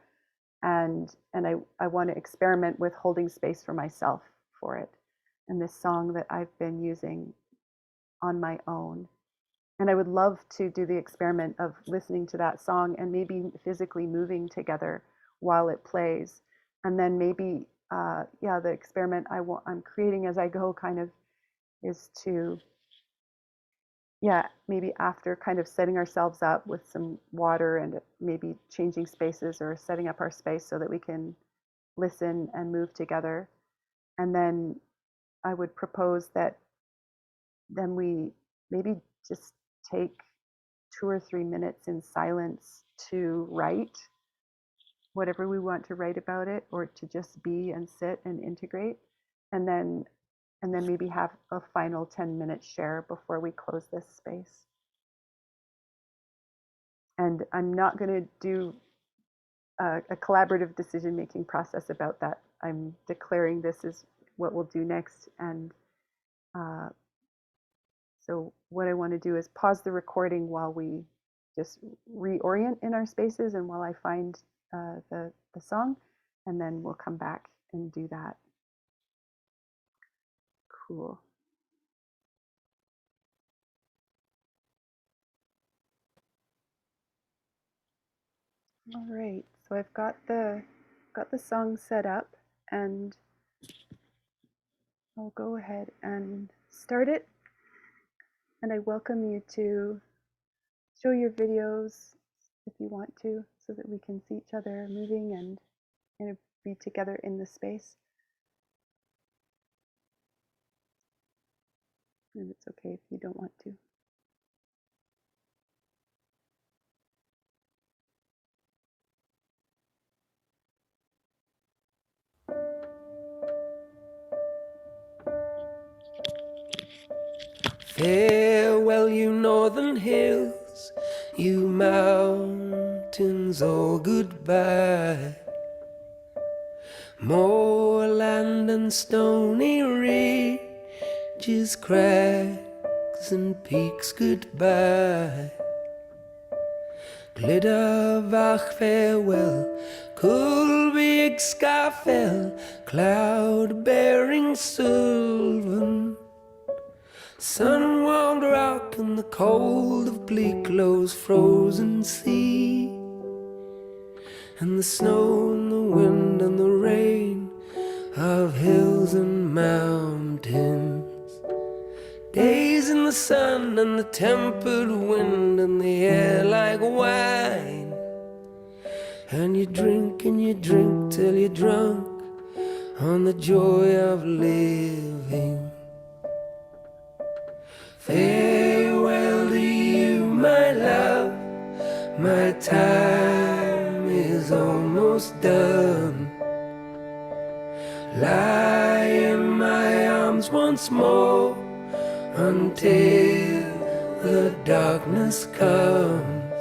and I want to experiment with holding space for myself for it. And this song that I've been using on my own. And I would love to do the experiment of listening to that song and maybe physically moving together while it plays. And then maybe, the experiment I'm creating as I go kind of is to, maybe after kind of setting ourselves up with some water and maybe changing spaces or setting up our space so that we can listen and move together. And then I would propose that then we maybe just take 2 or 3 minutes in silence to write whatever we want to write about it, or to just be and sit and integrate, and then maybe have a final 10-minute share before we close this space. And I'm not going to do a collaborative decision-making process about that. I'm declaring this is what we'll do next. And so what I want to do is pause the recording while we just reorient in our spaces and while I find the song, and then we'll come back and do that. Cool. All right, so I've got the song set up, and I'll go ahead and start it. And I welcome you to show your videos if you want to, so that we can see each other moving and be together in the space. And it's okay if you don't want to. Farewell, you northern hills, you mountains, all goodbye. Moorland and stony ridges, crags and peaks, goodbye. Glitterbach, farewell, Kulbig, Scafell, cloud-bearing Sylvan. Sun-warmed rock and the cold of Bleaklow's frozen sea, and the snow and the wind and the rain of hills and mountains. Days in the sun and the tempered wind and the air like wine, and you drink till you're drunk on the joy of living. Farewell to you, my love, my time is almost done. Lying once more until the darkness comes.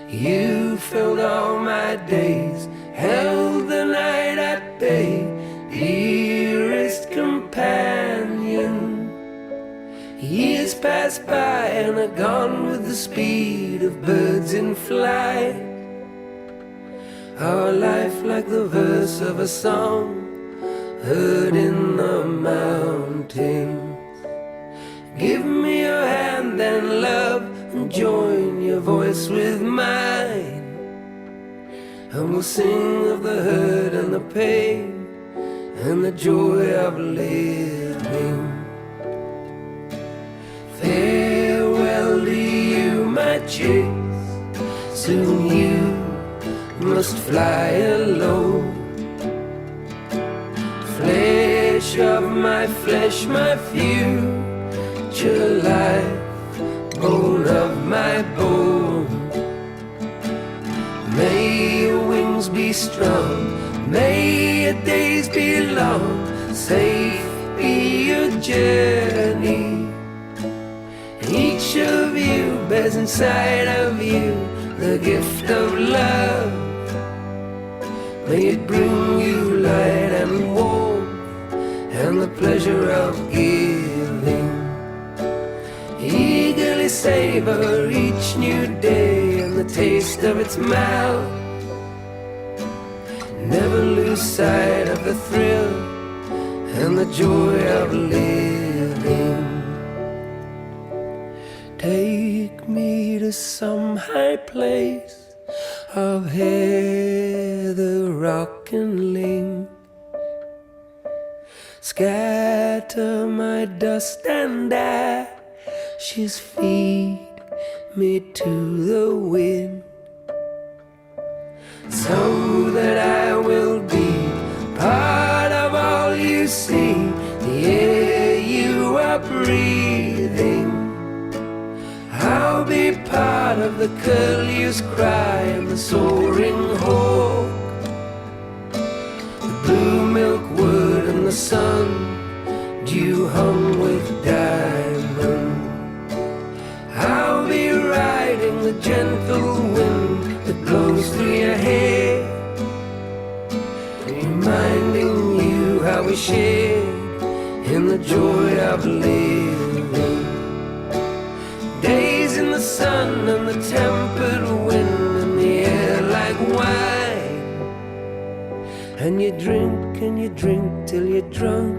You filled all my days, held the night at bay, dearest companion. Years pass by and are gone with the speed of birds in flight. Our life like the verse of a song heard in the mountains. Give me your hand and love, and join your voice with mine, and we'll sing of the hurt and the pain and the joy of living. Farewell to you, my chicks, soon you must fly alone. Flesh of my flesh, my future life, bone of my bone. May your wings be strong, may your days be long, safe be your journey. Each of you bears inside of you the gift of love. May it bring you light and warmth and the pleasure of giving. Eagerly savor each new day and the taste of its mouth. Never lose sight of the thrill and the joy of living. Take me to some high place of heather, rock and ling. Scatter my dust and ashes, feed me to the wind, so that I will be part of all you see, the air you are breathing. I'll be part of the curlew's cry and the soaring hawk, the blue milk wood and the sun, dew hung with diamond. I'll be riding the gentle wind that blows through your hair, reminding you how we shared in the joy of living. Days in the sun and the tempered wind in the air like wine, and you drink till you're drunk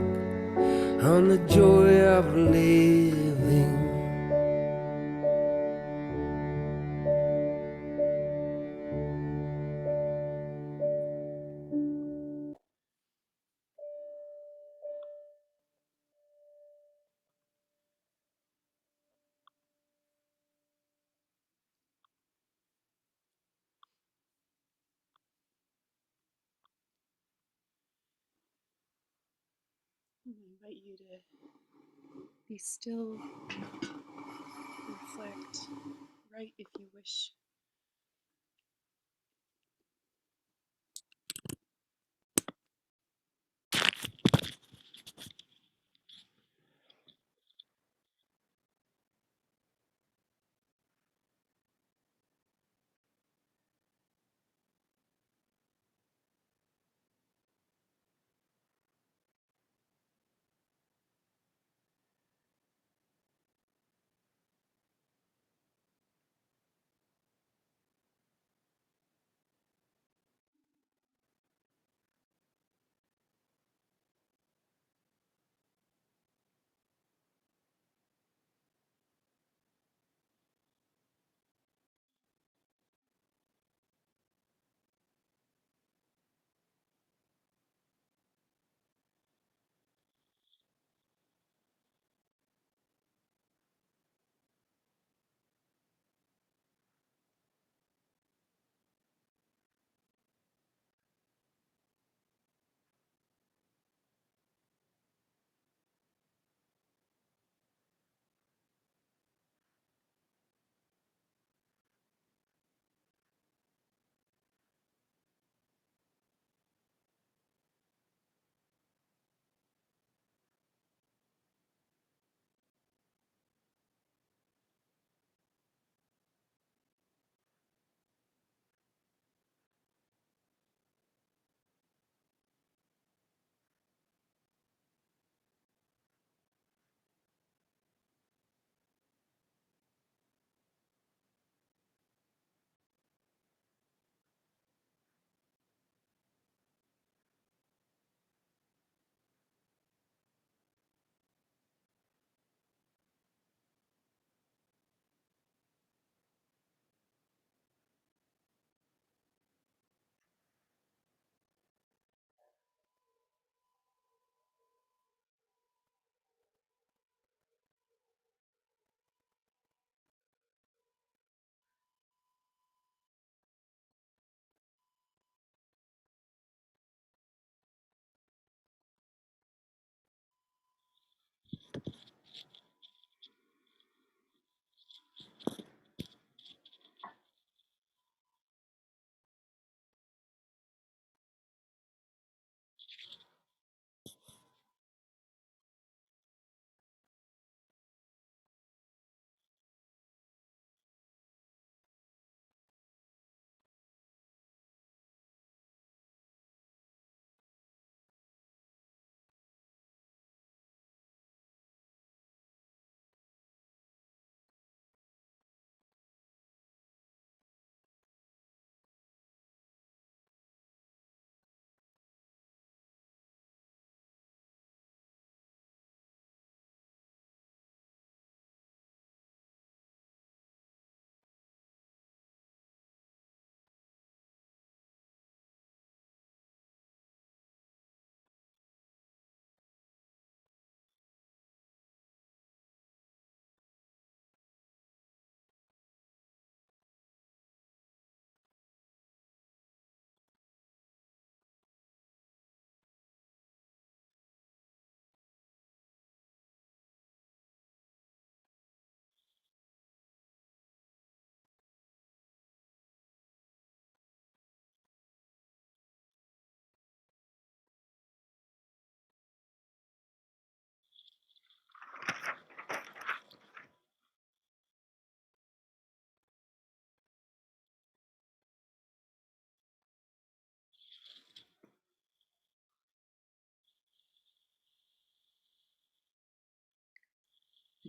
on the joy of living. I invite you to be still, reflect, write if you wish.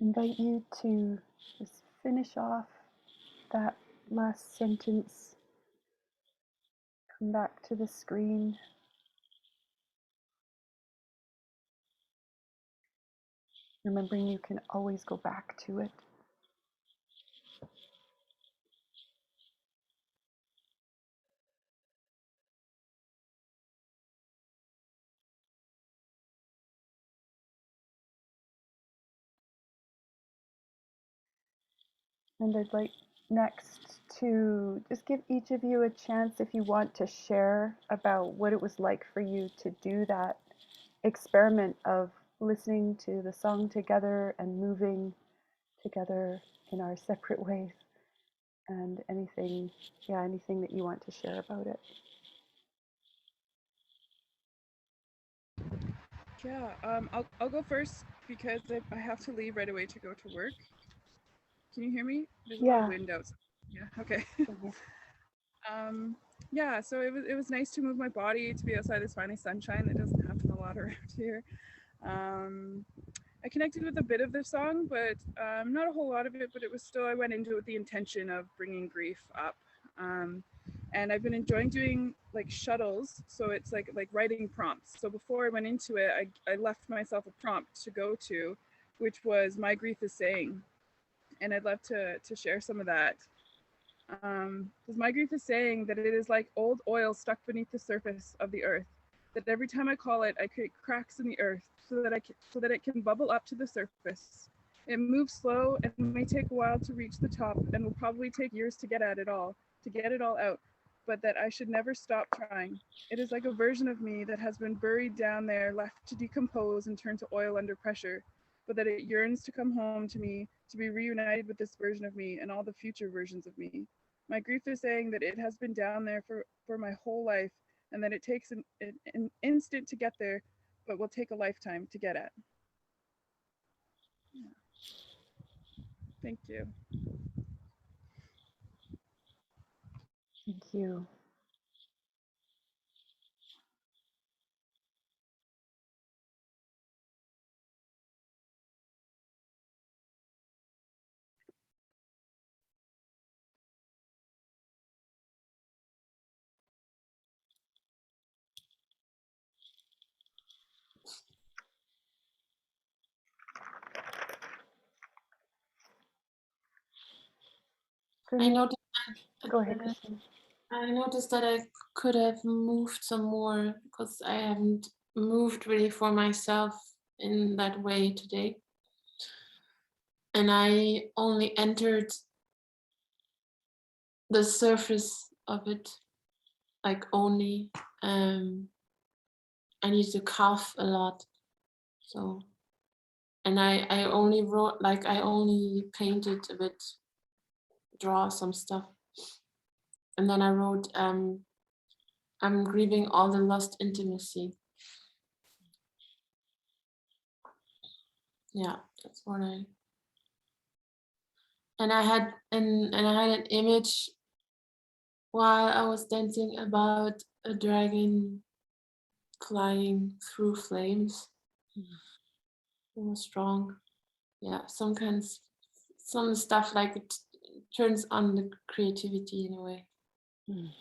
invite you to just finish off that last sentence. Come back to the screen. Remembering you can always go back to it. And I'd like next to just give each of you a chance, if you want, to share about what it was like for you to do that experiment of listening to the song together and moving together in our separate ways, and anything that you want to share about it. Yeah, I'll go first because I have to leave right away to go to work. Can you hear me? There's a lot of wind outside. Yeah, okay. Yeah, so it was nice to move my body, to be outside this finally sunshine that doesn't happen a lot around here. I connected with a bit of the song, but not a whole lot of it, but it was still, I went into it with the intention of bringing grief up. And I've been enjoying doing like shuttles, so it's like writing prompts. So before I went into it, I left myself a prompt to go to, which was "My grief is saying," and I'd love to share some of that. Because my grief is saying that it is like old oil stuck beneath the surface of the earth, that every time I call it, I create cracks in the earth so that it can bubble up to the surface. It moves slow and may take a while to reach the top, and will probably take years to get at it all, to get it all out, but that I should never stop trying. It is like a version of me that has been buried down there, left to decompose and turn to oil under pressure, but that it yearns to come home to me, to be reunited with this version of me and all the future versions of me. My grief is saying that it has been down there for my whole life, and that it takes an instant to get there, but will take a lifetime to get at. Yeah. Thank you. Thank you. I noticed, Go ahead, Christine. I noticed that I could have moved some more because I haven't moved really for myself in that way today. And I only entered the surface of it, like only. I need to cough a lot. So, and I only wrote, like I only painted a bit, draw some stuff. And then I wrote, I'm grieving all the lost intimacy. Yeah, that's what I. And I had an image while I was dancing about a dragon flying through flames. It was strong. Yeah, some stuff like it turns on the creativity in a way. Mm.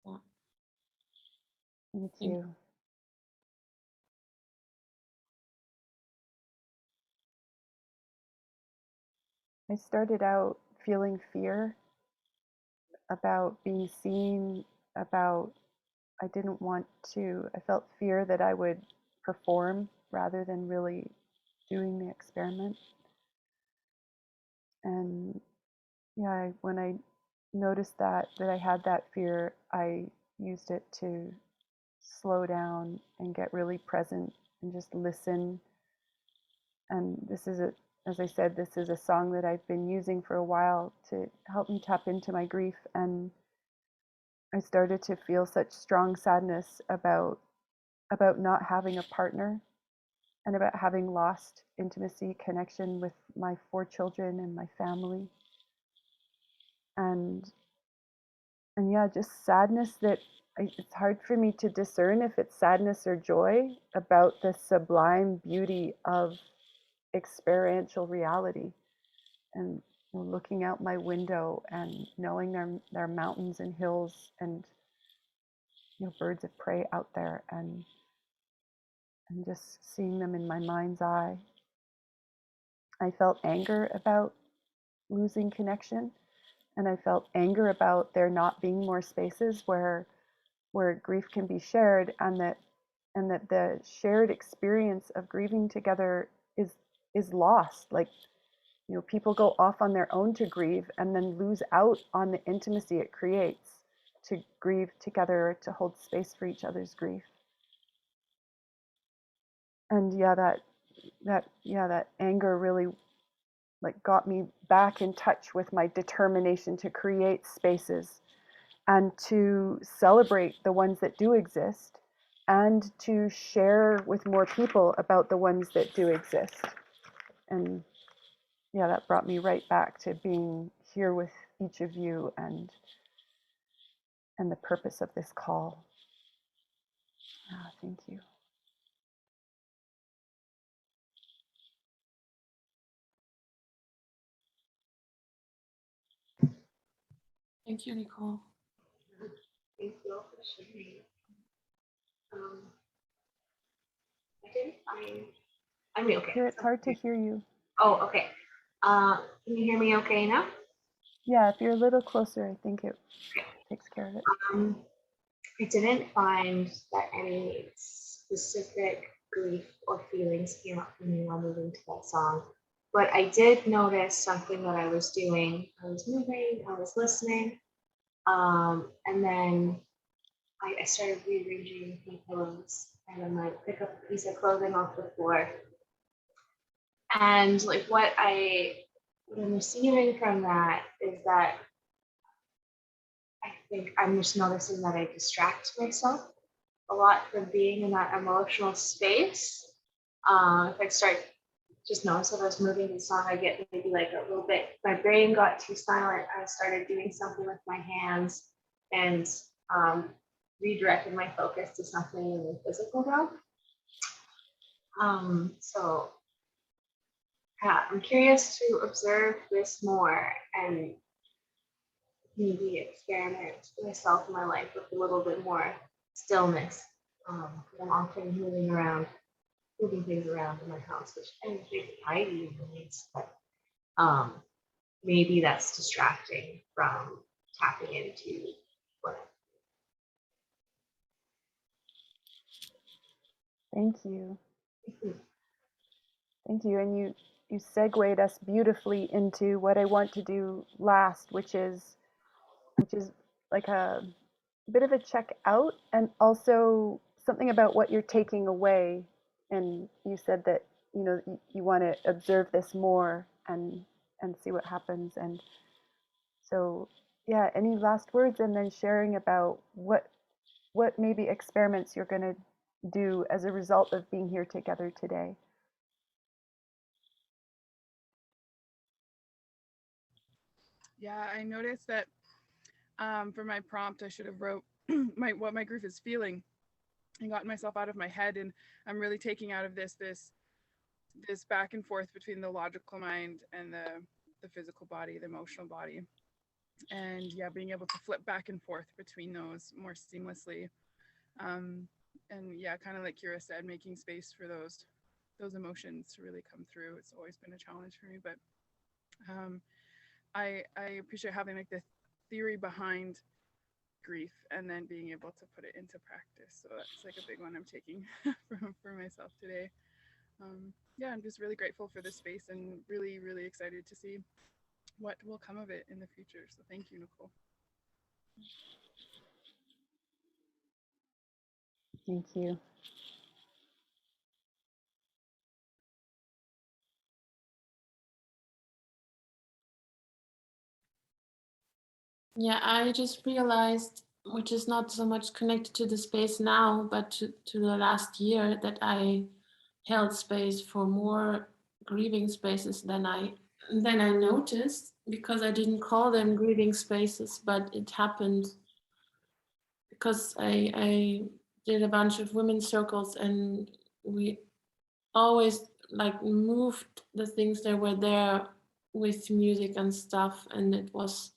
Yeah. Thank you. I started out feeling fear about being seen, about I felt fear that I would perform rather than really doing the experiment. And yeah, when I noticed that I had that fear, I used it to slow down and get really present and just listen. And as I said, this is a song that I've been using for a while to help me tap into my grief. And I started to feel such strong sadness about not having a partner and about having lost intimacy, connection with my 4 children and my family. And yeah, just sadness that it's hard for me to discern if it's sadness or joy about the sublime beauty of experiential reality. And looking out my window and knowing there are mountains and hills and birds of prey out there, and just seeing them in my mind's eye. I felt anger about losing connection, and I felt anger about there not being more spaces where grief can be shared, and that the shared experience of grieving together is lost. Like, people go off on their own to grieve and then lose out on the intimacy it creates to grieve together, to hold space for each other's grief. And that anger really got me back in touch with my determination to create spaces and to celebrate the ones that do exist, and to share with more people about the ones that do exist. And that brought me right back to being here with each of you, and the purpose of this call. Thank you. Thank you, Nicole. Thank you all for sharing. I didn't find. I mean, okay. Here, it's hard to hear you. Oh, okay. Can you hear me okay now? Yeah, if you're a little closer, I think it takes care of it. I didn't find that any specific grief or feelings came up for me while moving to that song, but I did notice something that I was doing. I was moving, I was listening, and then I started rearranging my pillows, and then I pick up a piece of clothing off the floor, and like what I'm receiving from that is that I think I'm just noticing that I distract myself a lot from being in that emotional space. If I start just notice that I was moving the song, I get maybe like a little bit, my brain got too silent. I started doing something with my hands and redirected my focus to something in the physical realm. So yeah, I'm curious to observe this more and maybe experiment myself in my life with a little bit more stillness. I'm often moving things around in my house, which I think is tidy and needs, but maybe that's distracting from tapping into what. Thank you. Thank you. And you segued us beautifully into what I want to do last, which is like a bit of a check out, and also something about what you're taking away. And you said that you want to observe this more and see what happens. And so any last words, and then sharing about what maybe experiments you're going to do as a result of being here together today. Yeah, I noticed that for my prompt, I should have wrote what my grief is feeling and gotten myself out of my head. And I'm really taking out of this back and forth between the logical mind and the physical body, the emotional body. And being able to flip back and forth between those more seamlessly. And kind of like Kira said, making space for those emotions to really come through. It's always been a challenge for me, but I appreciate having like the theory behind grief and then being able to put it into practice. So that's like a big one I'm taking for myself today. I'm just really grateful for this space and really, really excited to see what will come of it in the future. So thank you, Nicole. Thank you. Yeah, I just realized, which is not so much connected to the space now, but to the last year, that I held space for more grieving spaces than I noticed, because I didn't call them grieving spaces, but it happened because I did a bunch of women's circles, and we always like moved the things that were there with music and stuff, and it was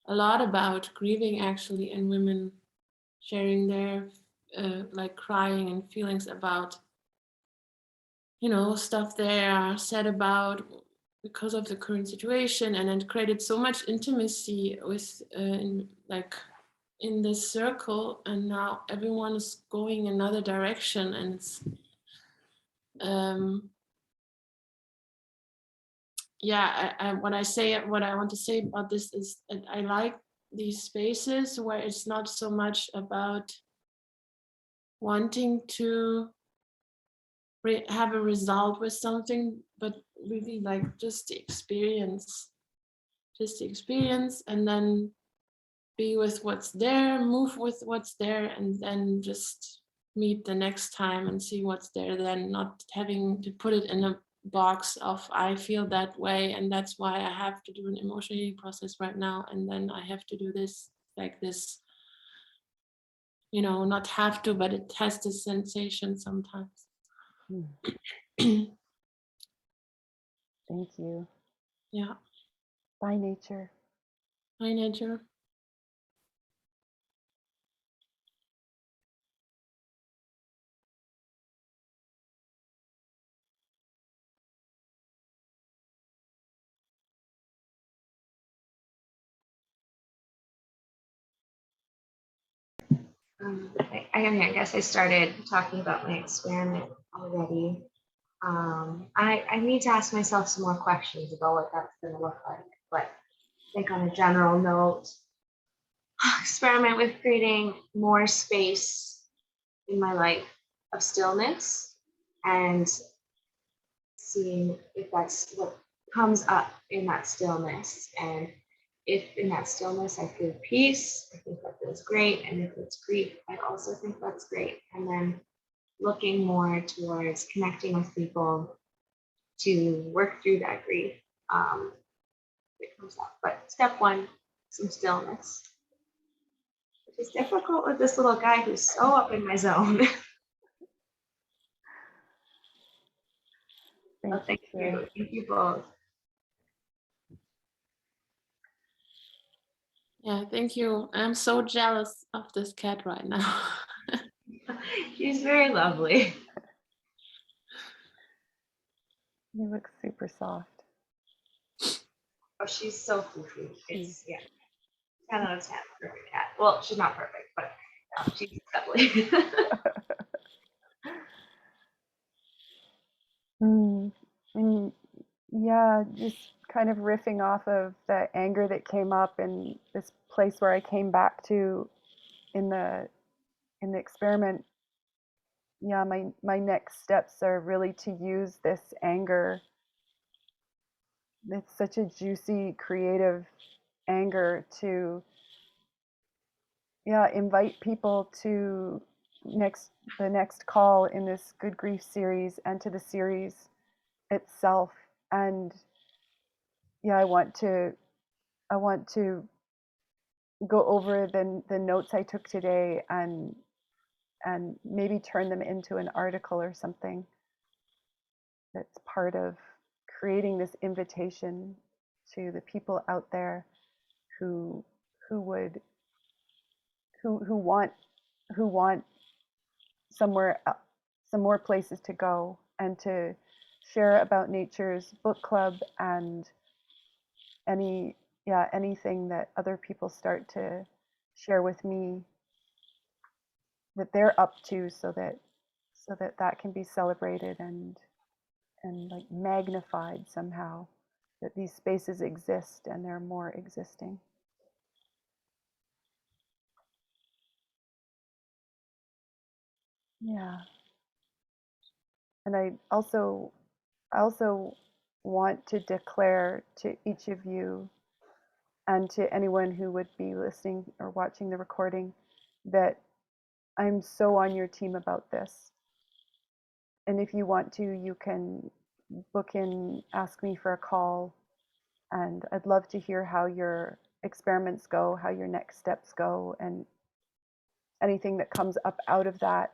a lot about grieving actually, and women sharing their like crying and feelings about, you know, stuff they are sad about because of the current situation, and it created so much intimacy with in this circle, and now everyone is going another direction, and it's yeah, what I want to say about this is that I like these spaces where it's not so much about wanting to have a result with something, but really like just the experience, and then be with what's there, move with what's there, and then just meet the next time and see what's there, then not having to put it in a box of I feel that way and that's why I have to do an emotional healing process right now, and then I have to do this like this, you know, not have to, but it has this sensation sometimes. Thank you. Yeah. Bye, nature. Bye, nature. I guess I started talking about my experiment already. I need to ask myself some more questions about what that's going to look like. But I think on a general note, experiment with creating more space in my life of stillness and seeing if that's what comes up in that stillness. And if in that stillness I feel peace, I think that feels great. And if it's grief, I also think that's great. And then looking more towards connecting with people to work through that grief that comes up. But step one, some stillness, which is difficult with this little guy who's so up in my zone. Thank you. Thank you both. Yeah, thank you. I'm so jealous of this cat right now. She's very lovely. You look super soft. Oh, she's so foofy. It's, yeah, 10 out of 10, perfect cat. Well, she's not perfect, but she's lovely. And yeah, just kind of riffing off of the anger that came up in this place where I came back to in the experiment. Yeah, my next steps are really to use this anger. It's such a juicy, creative anger to invite people to the next call in this Good Grief series and to the series itself. And yeah, I want to go over the notes I took today and maybe turn them into an article or something that's part of creating this invitation to the people out there who would who want somewhere some more places to go and to share about nature's book club and anything that other people start to share with me that they're up to, so that can be celebrated and like magnified somehow, that these spaces exist and they're more existing. Yeah. And I also want to declare to each of you and to anyone who would be listening or watching the recording that I'm so on your team about this. And if you want to, you can book in, ask me for a call, and I'd love to hear how your experiments go, how your next steps go, and anything that comes up out of that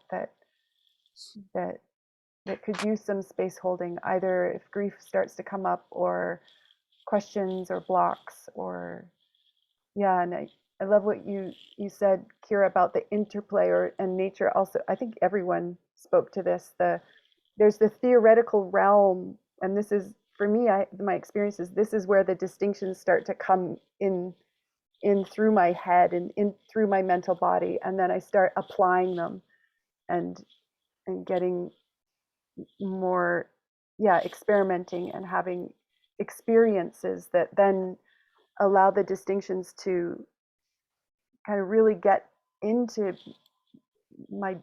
that could use some space holding, either if grief starts to come up, or questions or blocks, or yeah. And I love what you said, Kira, about the interplay and nature. Also, I think everyone spoke to this. There's the theoretical realm, and this is, for me, my experience is this is where the distinctions start to come in through my head and in through my mental body, and then I start applying them and getting more, yeah, experimenting and having experiences that then allow the distinctions to kind of really get into my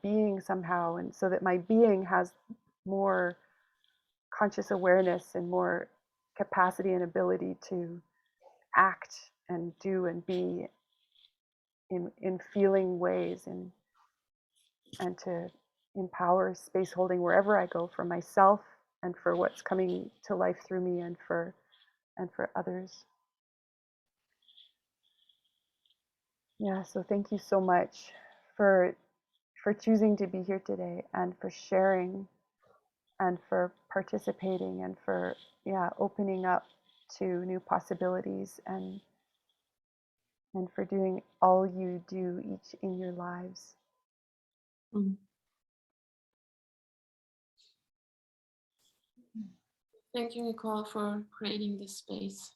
being somehow, and so that my being has more conscious awareness and more capacity and ability to act and do and be in feeling ways, and to empower space holding wherever I go, for myself and for what's coming to life through me, and for others. Yeah, so thank you so much for choosing to be here today, and for sharing, and for participating, and for, yeah, opening up to new possibilities, and for doing all you do each in your lives. Mm. Thank you, Nicole, for creating this space.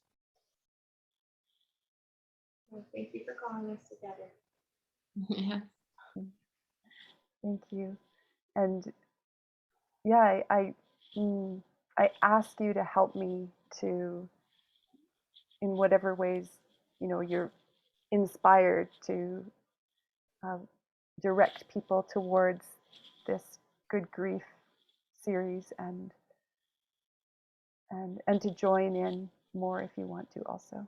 Well, thank you for calling us together. Yeah. Thank you. And yeah, I ask you to help me to, in whatever ways, you're inspired to direct people towards this Good Grief series, and to join in more if you want to also.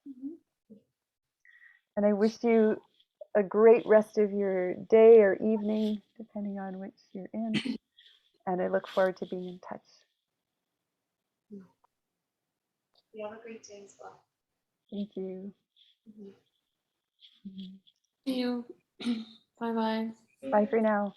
Mm-hmm. And I wish you a great rest of your day or evening, depending on which you're in. And I look forward to being in touch. You have a great day as well. Thank you. Mm-hmm. Mm-hmm. See you. Bye-bye. Bye for now.